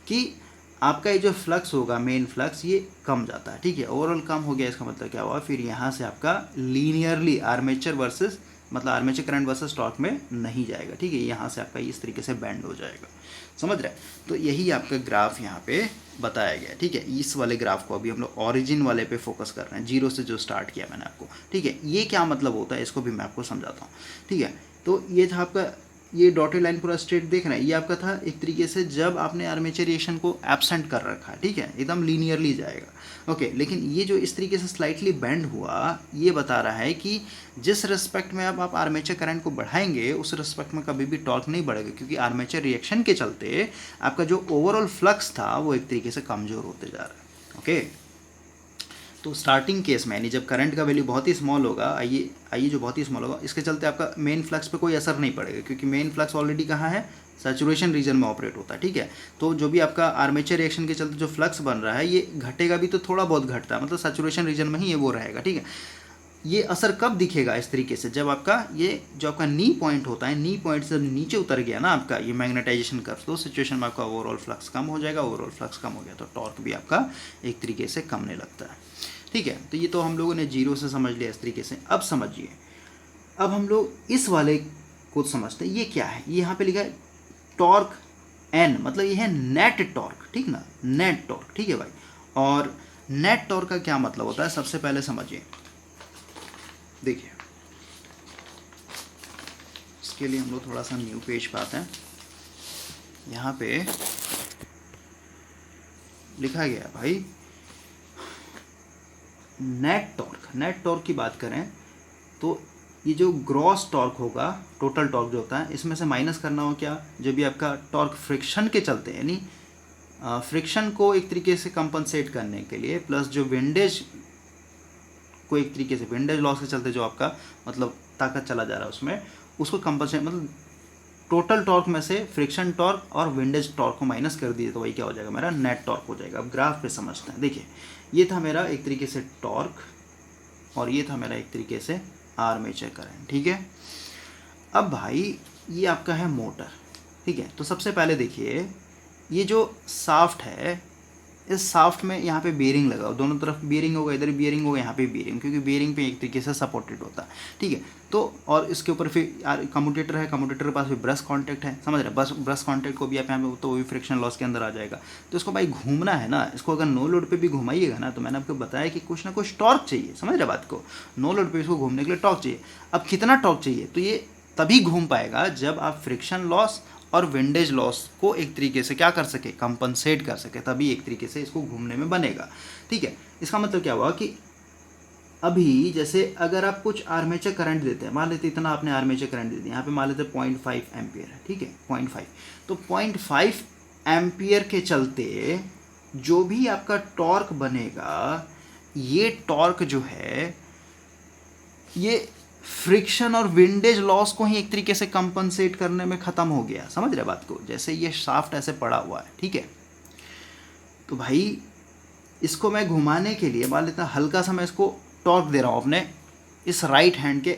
कि आपका ये जो फ्लक्स होगा, मेन फ्लक्स, ये कम जाता है। ठीक है, ओवरऑल कम हो गया, इसका मतलब क्या हुआ, फिर यहाँ से आपका लीनियरली आर्मेचर वर्सेस, मतलब आर्मेचर करंट वर्सेस टॉर्क में नहीं जाएगा। ठीक है, यहाँ से आपका इस तरीके से बैंड हो जाएगा, समझ रहे हैं। तो यही आपका ग्राफ यहाँ पे बताया गया। ठीक है, इस वाले ग्राफ को अभी हम लोग ऑरिजिन वाले पे फोकस कर रहे हैं, जीरो से जो स्टार्ट किया मैंने आपको। ठीक है, ये क्या मतलब होता है इसको भी मैं आपको समझाता हूँ। ठीक है, तो ये था आपका, ये डॉटेड लाइन पूरा स्ट्रेट देख रहे हैं, ये आपका था एक तरीके से जब आपने आर्मेचर रिएक्शन को एब्सेंट कर रखा है। ठीक है, एकदम लीनियरली जाएगा, ओके। लेकिन ये जो इस तरीके से स्लाइटली बेंड हुआ, ये बता रहा है कि जिस रिस्पेक्ट में अब आप आर्मेचर करंट को बढ़ाएंगे उस रिस्पेक्ट में कभी भी टॉर्क नहीं बढ़ेगा, क्योंकि आर्मेचर रिएक्शन के चलते आपका जो ओवरऑल फ्लक्स था वो एक तरीके से कमज़ोर होते जा रहा है, ओके। तो स्टार्टिंग केस में, यानी जब करंट का वैल्यू बहुत ही स्मॉल होगा, आइए जो बहुत ही स्मॉल होगा, इसके चलते आपका मेन फ्लक्स पे कोई असर नहीं पड़ेगा, क्योंकि मेन फ्लक्स ऑलरेडी कहाँ है, सैचुरेशन रीजन में ऑपरेट होता है। ठीक है, तो जो भी आपका आर्मेचर रिएक्शन के चलते जो फ्लक्स बन रहा है ये घटेगा भी तो थोड़ा बहुत घटता है, मतलब सैचुरेशन रीजन में ही ये वो रहेगा। ठीक है, ये असर कब दिखेगा इस तरीके से, जब आपका ये जो आपका नी पॉइंट होता है, नी पॉइंट से नीचे उतर गया ना आपका ये मैग्नेटाइजेशन कर्व, तो सिचुएशन में आपका ओवरऑल फ्लक्स कम हो जाएगा, ओवरऑल फ्लक्स कम हो गया तो टॉर्क भी आपका एक तरीके से कमने लगता है। ठीक है, तो ये तो हम लोगों ने जीरो से समझ लिया इस तरीके से। अब समझिए, अब हम लोग इस वाले को समझते हैं, ये क्या है, ये यहाँ पे लिखा है टॉर्क एन मतलब ये है नेट टॉर्क, ठीक ना, नेट टॉर्क, ठीक है भाई। और नेट टॉर्क का क्या मतलब होता है, सबसे पहले समझिए। देखिए इसके लिए हम लोग थोड़ा सा न्यू पेज पे आते हैं। यहाँ पे लिखा गया भाई नेट टॉर्क की बात करें तो ये जो ग्रॉस टॉर्क होगा, टोटल टॉर्क जो होता है, इसमें से माइनस करना हो क्या, जो भी आपका टॉर्क फ्रिक्शन के चलते हैं, यानी फ्रिक्शन को एक तरीके से कंपनसेट करने के लिए, प्लस जो विंडेज को एक तरीके से विंडेज लॉस के चलते जो आपका मतलब ताकत चला जा रहा है उसमें, उसको कंपनसेट मतलब टोटल टॉर्क में से फ्रिक्शन टॉर्क और विंडेज टॉर्क को माइनस कर दिए तो वही क्या हो जाएगा, मेरा नेट टॉर्क हो जाएगा। अब ग्राफ पे समझते हैं। देखिए ये था मेरा एक तरीके से टॉर्क और ये था मेरा एक तरीके से आर्मेचर करंट, ठीक है। अब भाई ये आपका है मोटर, ठीक है। तो सबसे पहले देखिए ये जो शाफ्ट है, इस शाफ्ट में यहाँ पे बेरिंग लगा हो, दोनों तरफ बेरिंग होगा, इधर बेरिंग होगा, यहाँ पे बेरिंग, क्योंकि बेरिंग पे एक तरीके से सपोर्टेड होता है, ठीक है। तो और इसके ऊपर फिर कम्यूटेटर है, कम्यूटेटर के पास भी ब्रश कांटेक्ट है, समझ रहे हैं, बस ब्रश कांटेक्ट को भी आप यहाँ पे तो वो भी फ्रिक्शन लॉस के अंदर आ जाएगा। तो इसको भाई घूमना है ना, इसको अगर नो लोड पे भी घुमाइएगा ना, तो मैंने आपको बताया कि कुछ ना कुछ टॉर्क चाहिए, समझ रहे बात को, नो लोड पे इसको घूमने के लिए टॉर्क चाहिए। अब कितना टॉर्क चाहिए, तो ये तभी घूम पाएगा जब आप फ्रिक्शन लॉस और विंडेज लॉस को एक तरीके से क्या कर सके, कंपनसेट कर सके, तभी एक तरीके से इसको घूमने में बनेगा, ठीक है। इसका मतलब क्या हुआ कि अभी जैसे अगर आप कुछ आर्मेचर करंट देते हैं, मान लेते इतना आपने आर्मेचर करंट दे दिया, यहाँ पे मान लेते 0.5 एम्पियर है, ठीक है, 0.5, तो 0.5 एम्पियर के चलते जो भी आपका टॉर्क बनेगा, ये टॉर्क जो है ये फ्रिक्शन और विंडेज लॉस को ही एक तरीके से कंपनसेट करने में ख़त्म हो गया, समझ रहे बात को। जैसे ये शाफ्ट ऐसे पड़ा हुआ है, ठीक है, तो भाई इसको मैं घुमाने के लिए मान लेता हल्का सा मैं इसको टॉर्क दे रहा हूँ अपने इस राइट हैंड के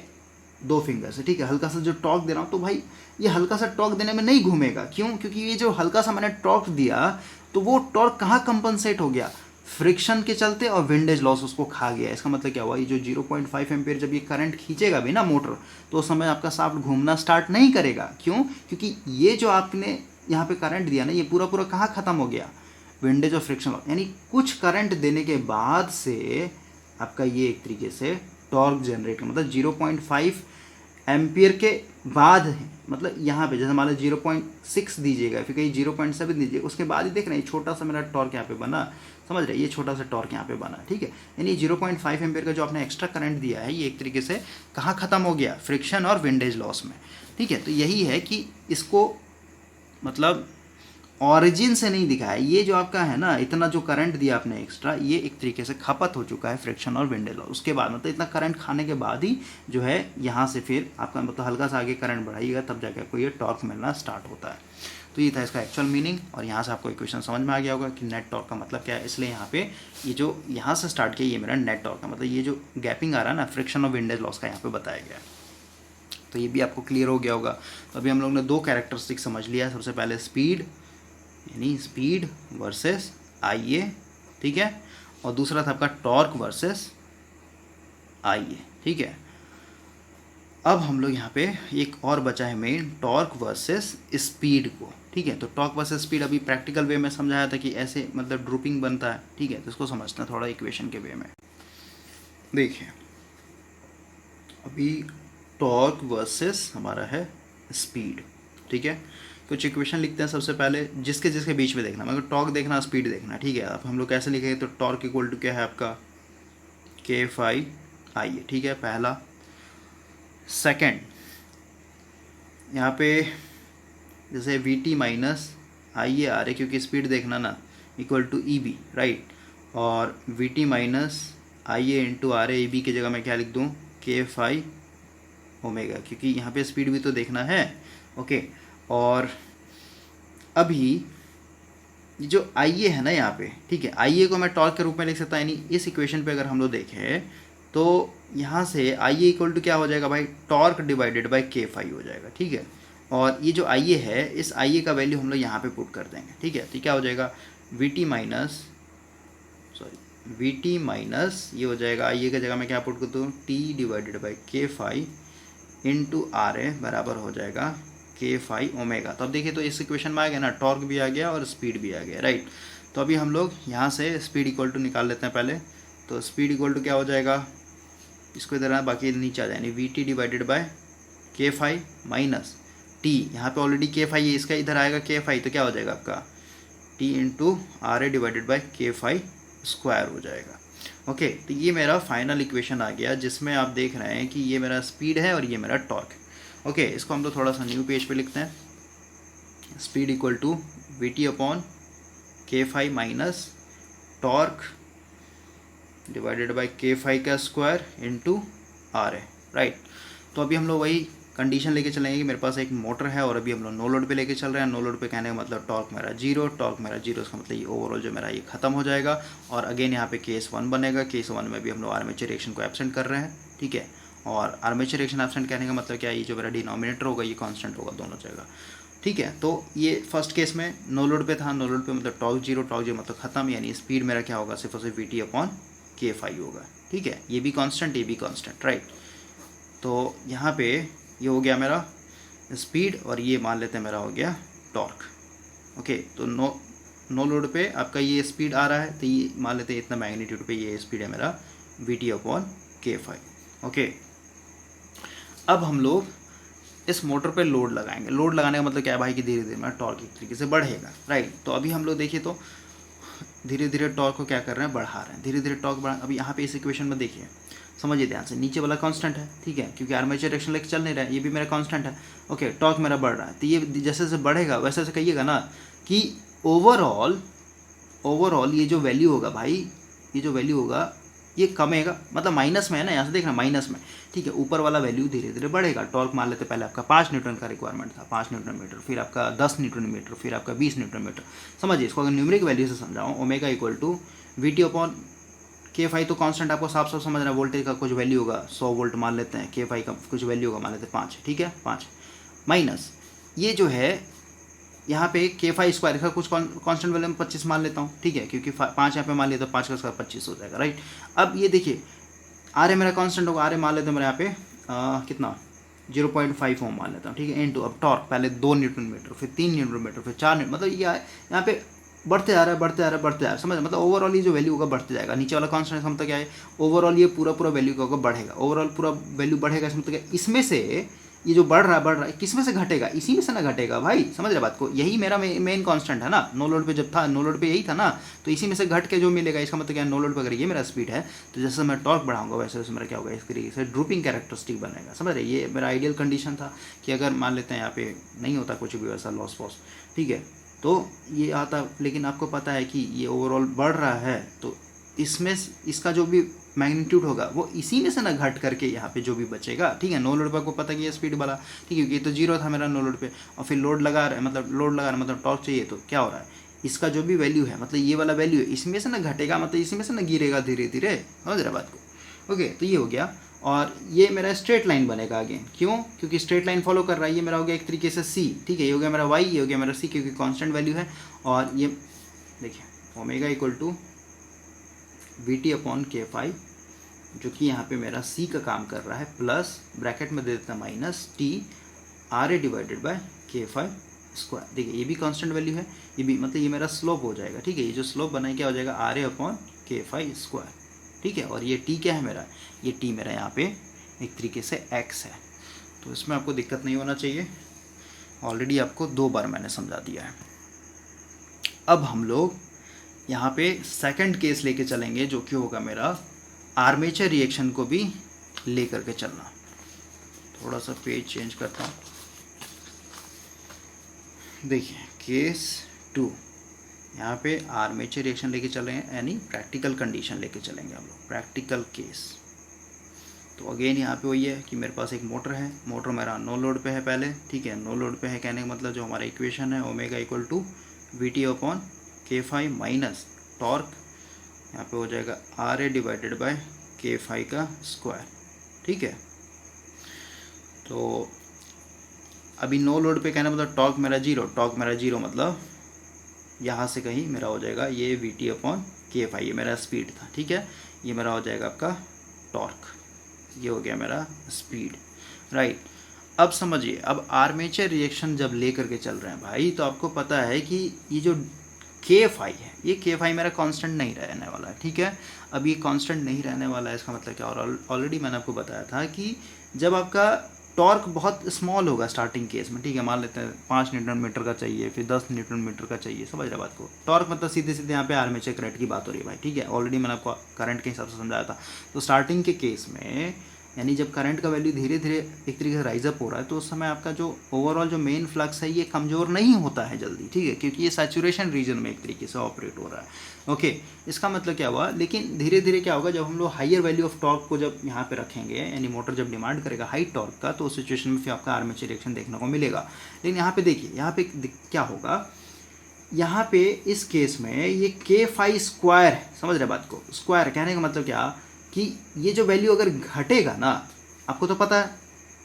2 फिंगर से, ठीक है, हल्का सा जो टॉर्क दे रहा हूँ, तो भाई ये हल्का सा टॉर्क देने में नहीं घूमेगा, क्यों, क्योंकि ये जो हल्का सा मैंने टॉर्क दिया तो वो टॉर्क कहाँ कंपनसेट हो गया, फ्रिक्शन के चलते, और विंडेज लॉस उसको खा गया। इसका मतलब क्या हुआ, ये जो 0.5 एम्पियर जब ये करंट खींचेगा भी ना मोटर, तो उस समय आपका शाफ्ट घूमना स्टार्ट नहीं करेगा, क्यों, क्योंकि ये जो आपने यहाँ पे करंट दिया ना, ये पूरा पूरा कहाँ ख़त्म हो गया, विंडेज और फ्रिक्शन लॉस, यानी कुछ करंट देने के बाद से आपका ये एक तरीके से टॉर्क जनरेट का मतलब 0.5 एम्पियर के बाद है, मतलब यहाँ पे जैसे मान लो 0.6 दीजिएगा, फिर कहीं 0.7 दीजिएगा, उसके बाद ही देख रहे हैं छोटा सा मेरा टॉर्क यहाँ पे बना, समझ रहे, ये छोटा सा टॉर्क यहाँ पे बना, ठीक है। यानी 0.5 एम्पियर का जो आपने एक्स्ट्रा करंट दिया है, ये एक तरीके से कहाँ ख़त्म हो गया, फ्रिक्शन और विंडेज लॉस में, ठीक है। तो यही है कि इसको मतलब ऑरिजिन से नहीं दिखाया, ये जो आपका है ना, इतना जो करंट दिया आपने एक्स्ट्रा, ये एक तरीके से खपत हो चुका है फ्रिक्शन और विंडेज लॉस, उसके बाद मतलब इतना करंट खाने के बाद ही जो है यहाँ से फिर आपका मतलब हल्का सा आगे करंट बढ़ाइएगा, तब जाके आपको ये टॉर्क मिलना स्टार्ट होता है। तो ये था इसका एक्चुअल मीनिंग, और यहाँ से आपको इक्वेशन समझ में आ गया होगा कि नेट टॉर्क का मतलब क्या है। इसलिए यहाँ पे ये जो यहाँ से स्टार्ट किया, ये मेरा नेट टॉर्क का मतलब ये जो गैपिंग आ रहा है ना फ्रिक्शन और विंडेज लॉस का, यहाँ पे बताया गया है। तो ये भी आपको क्लियर हो गया होगा। तो अभी हम लोग ने 2 कैरेक्टरिस्टिक समझ लिया। सबसे पहले स्पीड, यानी स्पीड वर्सेस IA, ठीक है, और दूसरा था आपका टॉर्क वर्सेस IA, ठीक है। अब हम लोग यहाँ पे एक और बचा है मेन, टॉर्क वर्सेस स्पीड को, ठीक है। तो टॉर्क वर्सेस स्पीड अभी प्रैक्टिकल वे में समझाया था कि ऐसे मतलब ड्रूपिंग बनता है, ठीक है। तो इसको समझते हैं थोड़ा इक्वेशन के वे में। देखिए अभी टॉर्क वर्सेस हमारा है स्पीड, ठीक है। कुछ इक्वेशन लिखते हैं सबसे पहले, जिसके जिसके बीच में देखना, मतलब टॉर्क देखना स्पीड देखना, ठीक है। अब हम लोग कैसे लिखेंगे, तो टॉर्क इक्वल टू क्या है आपका K5IA, ठीक है, पहला। सेकंड यहाँ पे जैसे VT माइनस IA आ रहे, क्योंकि स्पीड देखना ना, इक्वल टू EB, राइट, और VT minus IA into RA, EB की जगह मैं क्या लिख दूँ, K5 ओमेगा, क्योंकि यहाँ पे स्पीड भी तो देखना है, ओके। और अभी जो IA है ना यहाँ पे, ठीक है, IA को मैं टॉर्क के रूप में लिख सकता हूँ, यानी इस इक्वेशन पे अगर हम लोग देखें तो यहाँ से IA इक्वल टू क्या हो जाएगा भाई, टॉर्क डिवाइडेड बाय K5 हो जाएगा, ठीक है। और ये जो IA है, इस IA का वैल्यू हम लोग यहाँ पे पुट कर देंगे, ठीक है। तो क्या हो जाएगा, VT माइनस ये हो जाएगा, IA की जगह मैं क्या पुट कर दूँ, T divided by K5 into RA बराबर हो जाएगा के फाई ओमेगा। तो अब देखिए तो इस इक्वेशन में आ गया ना, टॉर्क भी आ गया और स्पीड भी आ गया, राइट। तो अभी हम लोग यहाँ से स्पीड इक्वल टू निकाल लेते हैं पहले। तो स्पीड इक्वल टू क्या हो जाएगा, इसको इधर बाकी नीचे आ जाए, we T divided by K phi minus T. यहाँ पे ऑलरेडी के फाई है, इसका इधर आएगा के फाई, तो क्या हो जाएगा आपका T into R A divided by K phi square हो जाएगा। ओके, तो ये मेरा फाइनल इक्वेशन आ गया, जिसमें आप देख रहे हैं कि ये मेरा स्पीड है और ये मेरा टॉर्क है। ओके, इसको हम लोग थोड़ा सा न्यू पेज पे लिखते हैं। Speed equal to V T upon K phi minus torque divided by K phi का square into R A, right. तो अभी हम लोग वही कंडीशन लेके चलेंगे कि मेरे पास एक मोटर है और अभी हम लोग नो लोड पे लेके चल रहे हैं। नो लोड पे कहने का मतलब टॉर्क मेरा जीरो, टॉर्क मेरा जीरो, इसका मतलब ये ओवरऑल जो मेरा ये खत्म हो जाएगा। और अगेन यहाँ पे केस 1 बनेगा। केस 1 में भी हम लोग आर्मेचर रिएक्शन को एब्सेंट कर रहे हैं, ठीक है। और आर्मेचर रिएक्शन एब्सेंट कहने का मतलब क्या है, ये जो मेरा डिनोमिनेटर होगा ये कॉन्स्टेंट होगा दोनों जगह, ठीक है। तो ये फर्स्ट केस में नो लोड पे था, नो लोड पे मतलब टॉर्क जीरो मतलब खत्म, यानी स्पीड मेरा क्या होगा, सिर्फ और सिर्फ we T upon K phi होगा, ठीक है। ये भी कॉन्स्टेंट, ये भी कॉन्स्टेंट, राइट। तो यहाँ पे ये हो गया मेरा स्पीड और ये मान लेते हैं मेरा हो गया टॉर्क। ओके, तो नो लोड पे आपका ये स्पीड आ रहा है, तो ये मान लेते हैं इतना मैग्नीट्यूड पे ये स्पीड है मेरा we T upon K phi. Okay, अब हम लोग इस मोटर पे लोड लगाएंगे। लोड लगाने का मतलब क्या है भाई कि धीरे धीरे मेरा टॉर्क एक तरीके से बढ़ेगा, राइट। तो अभी हम लोग देखिए तो धीरे धीरे टॉर्क को क्या कर रहे हैं, बढ़ा रहे हैं, धीरे धीरे टॉर्क बढ़ा। अभी यहाँ पे इस इक्वेशन में देखिए, समझिए ध्यान से, नीचे वाला कांस्टेंट है, ठीक है, क्योंकि आर्मेचर रिएक्शन लेके चल नहीं रहा है, ये भी मेरा कांस्टेंट है। ओके, टॉर्क मेरा बढ़ रहा है, तो ये जैसे जैसे बढ़ेगा वैसे वैसे कहिएगा ना कि ओवरऑल ये जो वैल्यू होगा भाई, ये जो वैल्यू होगा ये कमेगा, मतलब माइनस में है ना, यहाँ से देखना माइनस में, ठीक है। ऊपर वाला वैल्यू धीरे धीरे बढ़ेगा। टॉर्क मान लेते पहले आपका 5 न्यूटन का रिक्वायरमेंट था, 5 न्यूटन मीटर, फिर आपका 10 न्यूटन मीटर, फिर आपका 20 न्यूटन मीटर। समझिए इसको, अगर न्यूमेरिक वैल्यू से समझाऊँ, omega equal to V T upon K phi, तो कांस्टेंट आपको साफ साफ समझ रहा है, वोल्टेज का कुछ वैल्यू होगा 100 वोल्ट मान लेते हैं, के फाई का कुछ वैल्यू होगा मान लेते हैं 5, ठीक है, 5 माइनस ये जो है यहाँ पे के फाई स्क्वायर का कुछ कांस्टेंट वैल्यू में 25 मान लेता हूँ, ठीक है, क्योंकि 5 यहाँ पे मान लिया तो 5 का स्क्वायर 25 हो जाएगा, राइट। अब ये देखिए आर ए मेरा कांस्टेंट होगा, आर ए मान लेते हैं मेरे यहाँ पे कितना 0.5 ओम मान लेता हूँ, ठीक है, इनटू अब टॉर्क पहले 2 न्यूटन मीटर, फिर 3 न्यूटन मीटर, फिर 4 न्यूटन, मतलब ये यहाँ पे बढ़ते आ रहा है, बढ़ते आ रहा है, बढ़ते आ रहा है, समझ, मतलब ओवरऑल ये जो वैल्यू होगा बढ़ते जाएगा। नीचे वाला कांस्टेंट का मतलब क्या है, ओवरऑल ये पूरा वैल्यू का होगा बढ़ेगा, ओवरऑल पूरा वैल्यू बढ़ेगा, इसमें मतलब क्या, इसमें से ये जो बढ़ रहा है किस में से घटेगा, इसी में से ना घटेगा भाई, समझ रहे बात को। यही मेरा मेन कांस्टेंट है ना, नो लोड पे जब था, नो लोड पे यही था ना, तो इसी में से घट के जो मिलेगा, इसका मतलब क्या है, नो लोड पे अगर ये मेरा स्पीड है तो जैसे मैं टॉर्क बढ़ाऊंगा वैसे वैसे मेरा क्या होगा, इस तरीके से ड्रूपिंग कैरेक्टरिस्टिक बनेगा, समझ रहे। ये मेरा आइडियल कंडीशन था कि अगर मान लेते हैं यहाँ पे नहीं होता कुछ भी वैसा लॉस वॉस, ठीक है, तो ये आता। लेकिन आपको पता है कि ये ओवरऑल बढ़ रहा है, तो इसमें इसका जो भी मैग्नीट्यूड होगा वो इसी में से ना घट करके यहाँ पे जो भी बचेगा, ठीक है। नो लोड पर आपको पता कि ये स्पीड वाला, ठीक है, क्योंकि तो जीरो था मेरा नो लोड पे, और फिर लोड लगा रहे मतलब टॉर्क चाहिए, तो क्या हो रहा है, इसका जो भी वैल्यू है, मतलब ये वाला वैल्यू है, इसमें से ना घटेगा, मतलब इसी में से ना गिरेगा धीरे धीरे, समझ रहे बात को। ओके, तो ये हो गया, और ये मेरा स्ट्रेट लाइन बनेगा अगेन, क्यों, क्योंकि स्ट्रेट लाइन फॉलो कर रहा है। ये मेरा हो गया एक तरीके से सी, ठीक है, ये हो गया मेरा वाई, ये हो गया मेरा सी, क्योंकि कांस्टेंट वैल्यू है। और ये देखिए omega equal to V T upon K phi, जो कि यहाँ पे मेरा सी का काम कर रहा है, प्लस ब्रैकेट में दे देता minus T R A divided by K phi square. देखिए ये भी कांस्टेंट वैल्यू है, ये भी, मतलब ये मेरा स्लोप हो जाएगा, ठीक है। ये जो स्लोप बना है क्या हो जाएगा, आर ए अपॉन के फाई स्क्वायर, ठीक है। और ये टी क्या है मेरा, ये टी मेरा यहाँ पे एक तरीके से एक्स है, तो इसमें आपको दिक्कत नहीं होना चाहिए, ऑलरेडी आपको 2 बार मैंने समझा दिया है। अब हम लोग यहाँ पे सेकंड केस लेके चलेंगे, जो कि होगा मेरा आर्मेचर रिएक्शन को भी लेकर के चलना। थोड़ा सा पेज चेंज करता हूँ। देखिए केस 2, यहाँ पे आर्मेचर रिएक्शन लेके चल रहे हैं, यानी प्रैक्टिकल कंडीशन लेके चलेंगे हम लोग, प्रैक्टिकल केस। तो अगेन यहाँ पे वही है कि मेरे पास एक मोटर है, मोटर मेरा नो लोड पे है पहले, ठीक है। नो लोड पे है कहने का मतलब जो हमारा इक्वेशन है omega equal to V T upon K phi minus torque, यहाँ पे हो जाएगा R A divided by K phi का स्क्वायर, ठीक है। तो अभी नो लोड पे कहना मतलब टॉर्क मेरा जीरो मतलब यहाँ से कहीं मेरा हो जाएगा ये V T upon K phi, ये मेरा स्पीड था, ठीक है। ये मेरा हो जाएगा आपका टॉर्क, ये हो गया मेरा स्पीड, राइट। अब समझिए, अब आर्मेचर रिएक्शन जब ले करके चल रहे हैं भाई, तो आपको पता है कि ये जो के फाई है, ये के फाई मेरा कांस्टेंट नहीं रहने वाला है, ठीक है। अब ये कांस्टेंट नहीं रहने वाला है, इसका मतलब क्या, और ऑलरेडी मैंने आपको बताया था कि जब आपका टॉर्क बहुत स्मॉल होगा स्टार्टिंग केस में, ठीक है, मान लेते हैं 5 न्यूटन मीटर का चाहिए, फिर 10 न्यूटन मीटर का चाहिए, समझ रहे बात को। टॉर्क मतलब सीधे सीधे यहाँ पे आर्मेचर करंट की बात हो रही है भाई, ठीक है। ऑलरेडी मैंने आपको करंट के हिसाब से समझाया था। तो स्टार्टिंग के केस में, यानी जब करंट का वैल्यू धीरे धीरे एक तरीके से राइज अप हो रहा है, तो उस समय आपका जो ओवरऑल जो मेन फ्लक्स है ये कमज़ोर नहीं होता है जल्दी, ठीक है, क्योंकि ये सैचुरेशन रीजन में एक तरीके से ऑपरेट हो रहा है। ओके, इसका मतलब क्या हुआ, लेकिन धीरे धीरे क्या होगा, जब हम लोग हायर वैल्यू ऑफ टॉर्क को जब यहाँ पे रखेंगे, यानी मोटर जब डिमांड करेगा हाई टॉर्क का, तो उस सिचुएशन में फिर आपका आर्मेचर रिएक्शन देखने को मिलेगा। लेकिन यहाँ पे देखिए, यहाँ पे क्या होगा, यहाँ पे इस केस में ये के फाई स्क्वायर, समझ रहे बात को, स्क्वायर कहने का मतलब क्या कि ये जो वैल्यू अगर घटेगा ना, आपको तो पता है,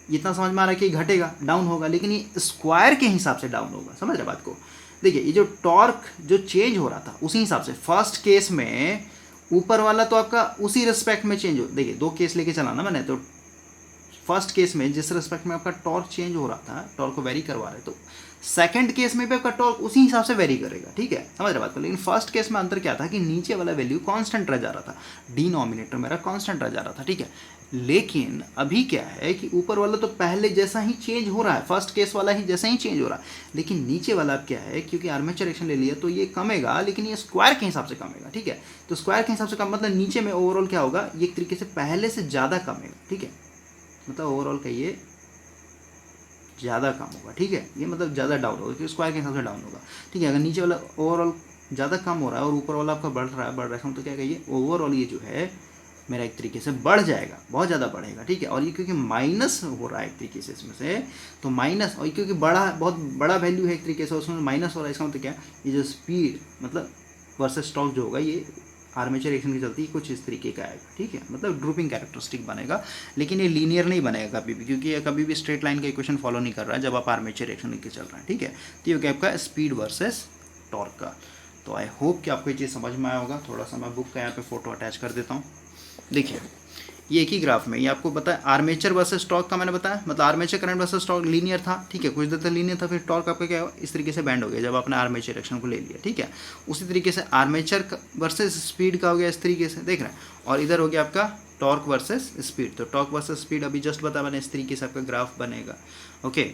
इतना समझ में आ रहा है कि घटेगा, डाउन होगा, लेकिन ये स्क्वायर के हिसाब से डाउन होगा, समझ रहे बात को। देखिए, ये जो टॉर्क जो चेंज हो रहा था उसी हिसाब से, फर्स्ट केस में ऊपर वाला तो आपका उसी रिस्पेक्ट में चेंज हो, देखिए 2 केस लेके चला ना मैंने, तो फर्स्ट केस में जिस रिस्पेक्ट में आपका टॉर्क चेंज हो रहा था, टॉर्क को वेरी करवा रहे, तो सेकंड केस में भी आपका टॉर्क उसी हिसाब से वेरी करेगा, ठीक है, समझ रहे बात को। लेकिन फर्स्ट केस में अंतर क्या था कि नीचे वाला वैल्यू कांस्टेंट रह जा रहा था, डिनोमिनेटर मेरा कांस्टेंट रह जा रहा था, ठीक है। लेकिन अभी क्या है कि ऊपर वाला तो पहले जैसा ही चेंज हो रहा है, फर्स्ट केस वाला ही जैसा ही चेंज हो रहा है, लेकिन नीचे वाला अब क्या है, क्योंकि आर्मेचर रिएक्शन ले लिया तो ये कमेगा, लेकिन ये स्क्वायर के हिसाब से कमेगा, ठीक है। तो स्क्वायर के हिसाब से कम मतलब नीचे में ओवरऑल क्या होगा, ये एक तरीके से पहले से ज़्यादा कमेगा, ठीक है, मतलब ओवरऑल का ये ज़्यादा कम होगा, ठीक है, ये मतलब ज़्यादा डाउन होगा क्योंकि स्क्वायर के हिसाब से डाउन होगा, ठीक है। अगर नीचे वाला ओवरऑल ज़्यादा कम हो रहा है और ऊपर वाला आपका बढ़ रहा है तो क्या कहिए, ओवरऑल ये जो है मेरा एक तरीके से बढ़ जाएगा, बहुत ज़्यादा बढ़ेगा, ठीक है। और ये क्योंकि माइनस हो रहा है एक तरीके से इसमें से, तो माइनस, और क्योंकि बहुत बड़ा वैल्यू है एक तरीके से, उसमें माइनस हो रहा है, इसका मतलब क्या, ये जो स्पीड मतलब वर्सेस टॉर्क जो होगा, ये आर्मेचर रिएक्शन की चलती कुछ इस तरीके का आएगा, ठीक है, मतलब ड्रूपिंग कैरेक्टरिस्टिक बनेगा, लेकिन ये लीनियर नहीं बनेगा कभी भी, क्योंकि ये कभी भी स्ट्रेट लाइन का इक्वेशन फॉलो नहीं कर रहा है जब आप आर्मेचर रिएक्शन लेके चल रहे हैं, ठीक है। तो ये हो गया आपका स्पीड वर्सेस टॉर्क का। तो आई होप कि आपको ये चीज़ समझ में आया होगा। थोड़ा सा मैं बुक का यहाँ पे फोटो अटैच कर देता हूँ। देखिए, ये एक ही ग्राफ में, ये आपको पता है आर्मेचर वर्सेस टॉर्क का मैंने बताया, मतलब armature current versus torque linear था, ठीक है, कुछ देर तक लीनियर था, फिर टॉर्क आपका क्या हुआ, इस तरीके से बैंड हो गया जब आपने आर्मेचर रिएक्शन को ले लिया, ठीक है। उसी तरीके से आर्मेचर वर्सेस स्पीड का हो गया इस तरीके से, देख रहे हैं, और इधर हो गया आपका टॉर्क वर्सेस स्पीड। तो टॉर्क वर्सेस स्पीड अभी जस्ट बताया मैंने, इस तरीके से आपका ग्राफ बनेगा। ओके,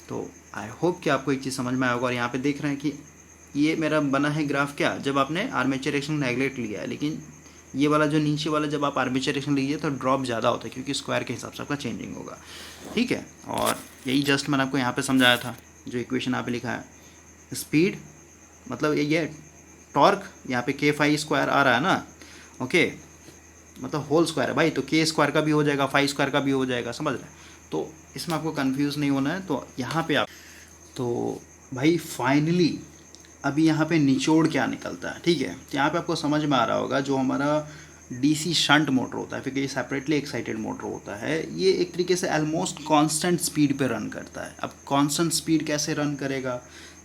तो आई होप कि आपको एक चीज़ समझ में आया होगा। और यहाँ पे देख रहे हैं कि ये मेरा बना है ग्राफ क्या, जब आपने आर्मेचर रिएक्शन नेगलेक्ट लिया है, लेकिन ये वाला जो नीचे वाला जब आप आर्मेचर रिएक्शन लीजिए तो ड्रॉप ज़्यादा होता है, क्योंकि स्क्वायर के हिसाब से आपका चेंजिंग होगा, ठीक है। और यही जस्ट मैंने आपको यहाँ पे समझाया था, जो इक्वेशन यहाँ पे लिखा है, स्पीड मतलब ये टॉर्क, यहाँ पे के फाई स्क्वायर आ रहा है ना, ओके, मतलब होल स्क्वायर है भाई, तो के स्क्वायर का भी हो जाएगा, फाई स्क्वायर का भी हो जाएगा, समझ रहे हैं। तो इसमें आपको कन्फ्यूज़ नहीं होना है। तो यहाँ पर आप, तो भाई फाइनली अभी यहाँ पे निचोड़ क्या निकलता है, ठीक है। तो यहाँ पे आपको समझ में आ रहा होगा, जो हमारा डीसी शंट मोटर होता है, फिर ये सेपरेटली एक्साइटेड मोटर होता है, ये एक तरीके से ऑलमोस्ट कांस्टेंट स्पीड पे रन करता है। अब कांस्टेंट स्पीड कैसे रन करेगा,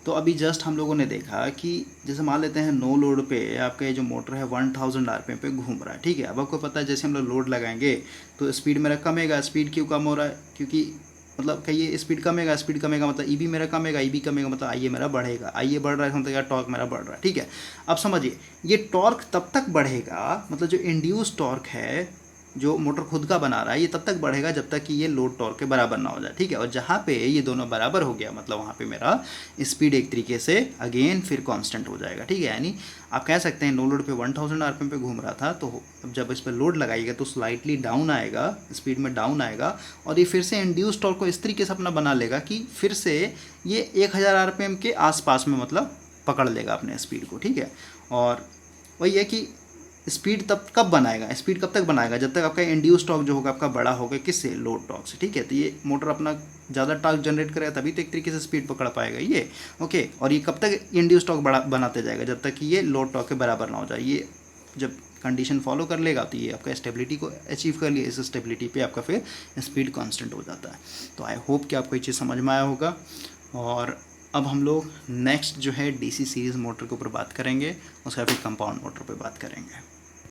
तो अभी जस्ट हम लोगों ने देखा कि जैसे मान लेते हैं नो लोड पे आपका ये जो मोटर है 1000 आरपीएम पे घूम रहा है, ठीक है। अब आपको पता है जैसे हम लोग लोड लगाएंगे तो स्पीड मेरा कमेगा। स्पीड क्यों कम हो रहा है, क्योंकि मतलब कहिए स्पीड कमेगा, स्पीड कमेगा मतलब ईबी मेरा कमेगा, ईबी कमेगा मतलब आईए मेरा बढ़ेगा, आईए बढ़ रहा है मतलब यार टॉर्क मेरा बढ़ रहा है, ठीक है। अब समझिए, ये टॉर्क तब तक बढ़ेगा, मतलब जो इंड्यूस टॉर्क है जो मोटर खुद का बना रहा है, ये तब तक बढ़ेगा जब तक कि ये लोड टॉर्क के बराबर ना हो जाए, ठीक है। और जहाँ पे ये दोनों बराबर हो गया, मतलब वहाँ पे मेरा स्पीड एक तरीके से अगेन फिर कांस्टेंट हो जाएगा, ठीक है। यानी आप कह सकते हैं नो लोड पे 1000 आरपीएम पे घूम रहा था, तो अब जब इस पर लोड लगाइएगा तो स्लाइटली डाउन आएगा, स्पीड में डाउन आएगा, और ये फिर से इंड्यूस टॉर्क को इस तरीके से अपना बना लेगा कि फिर से ये 1000 आरपीएम के आसपास में मतलब पकड़ लेगा अपने स्पीड को, ठीक है। और वही है कि स्पीड तब कब बनाएगा, स्पीड कब तक बनाएगा, जब तक आपका इंड्यूस टॉर्क जो होगा आपका बड़ा होगा किससे, लोड टॉर्क से, ठीक है। तो ये मोटर अपना ज़्यादा टॉर्क जनरेट करेगा तभी तो एक तरीके से स्पीड पकड़ पाएगा ये, ओके। और ये कब तक इंड्यूस टॉर्क बड़ा बनाते जाएगा, जब तक कि ये लोड टॉर्क के बराबर ना हो जाए। ये जब कंडीशन फॉलो कर लेगा तो ये आपका स्टेबिलिटी को अचीव कर लिया, इस स्टेबिलिटी पे आपका फिर स्पीड कांस्टेंट हो जाता है। तो आई होप कि आपको ये चीज़ समझ में आया होगा। और अब हम लोग नेक्स्ट जो है डीसी सीरीज़ मोटर के ऊपर बात करेंगे, उसका फिर कंपाउंड मोटर पे बात करेंगे।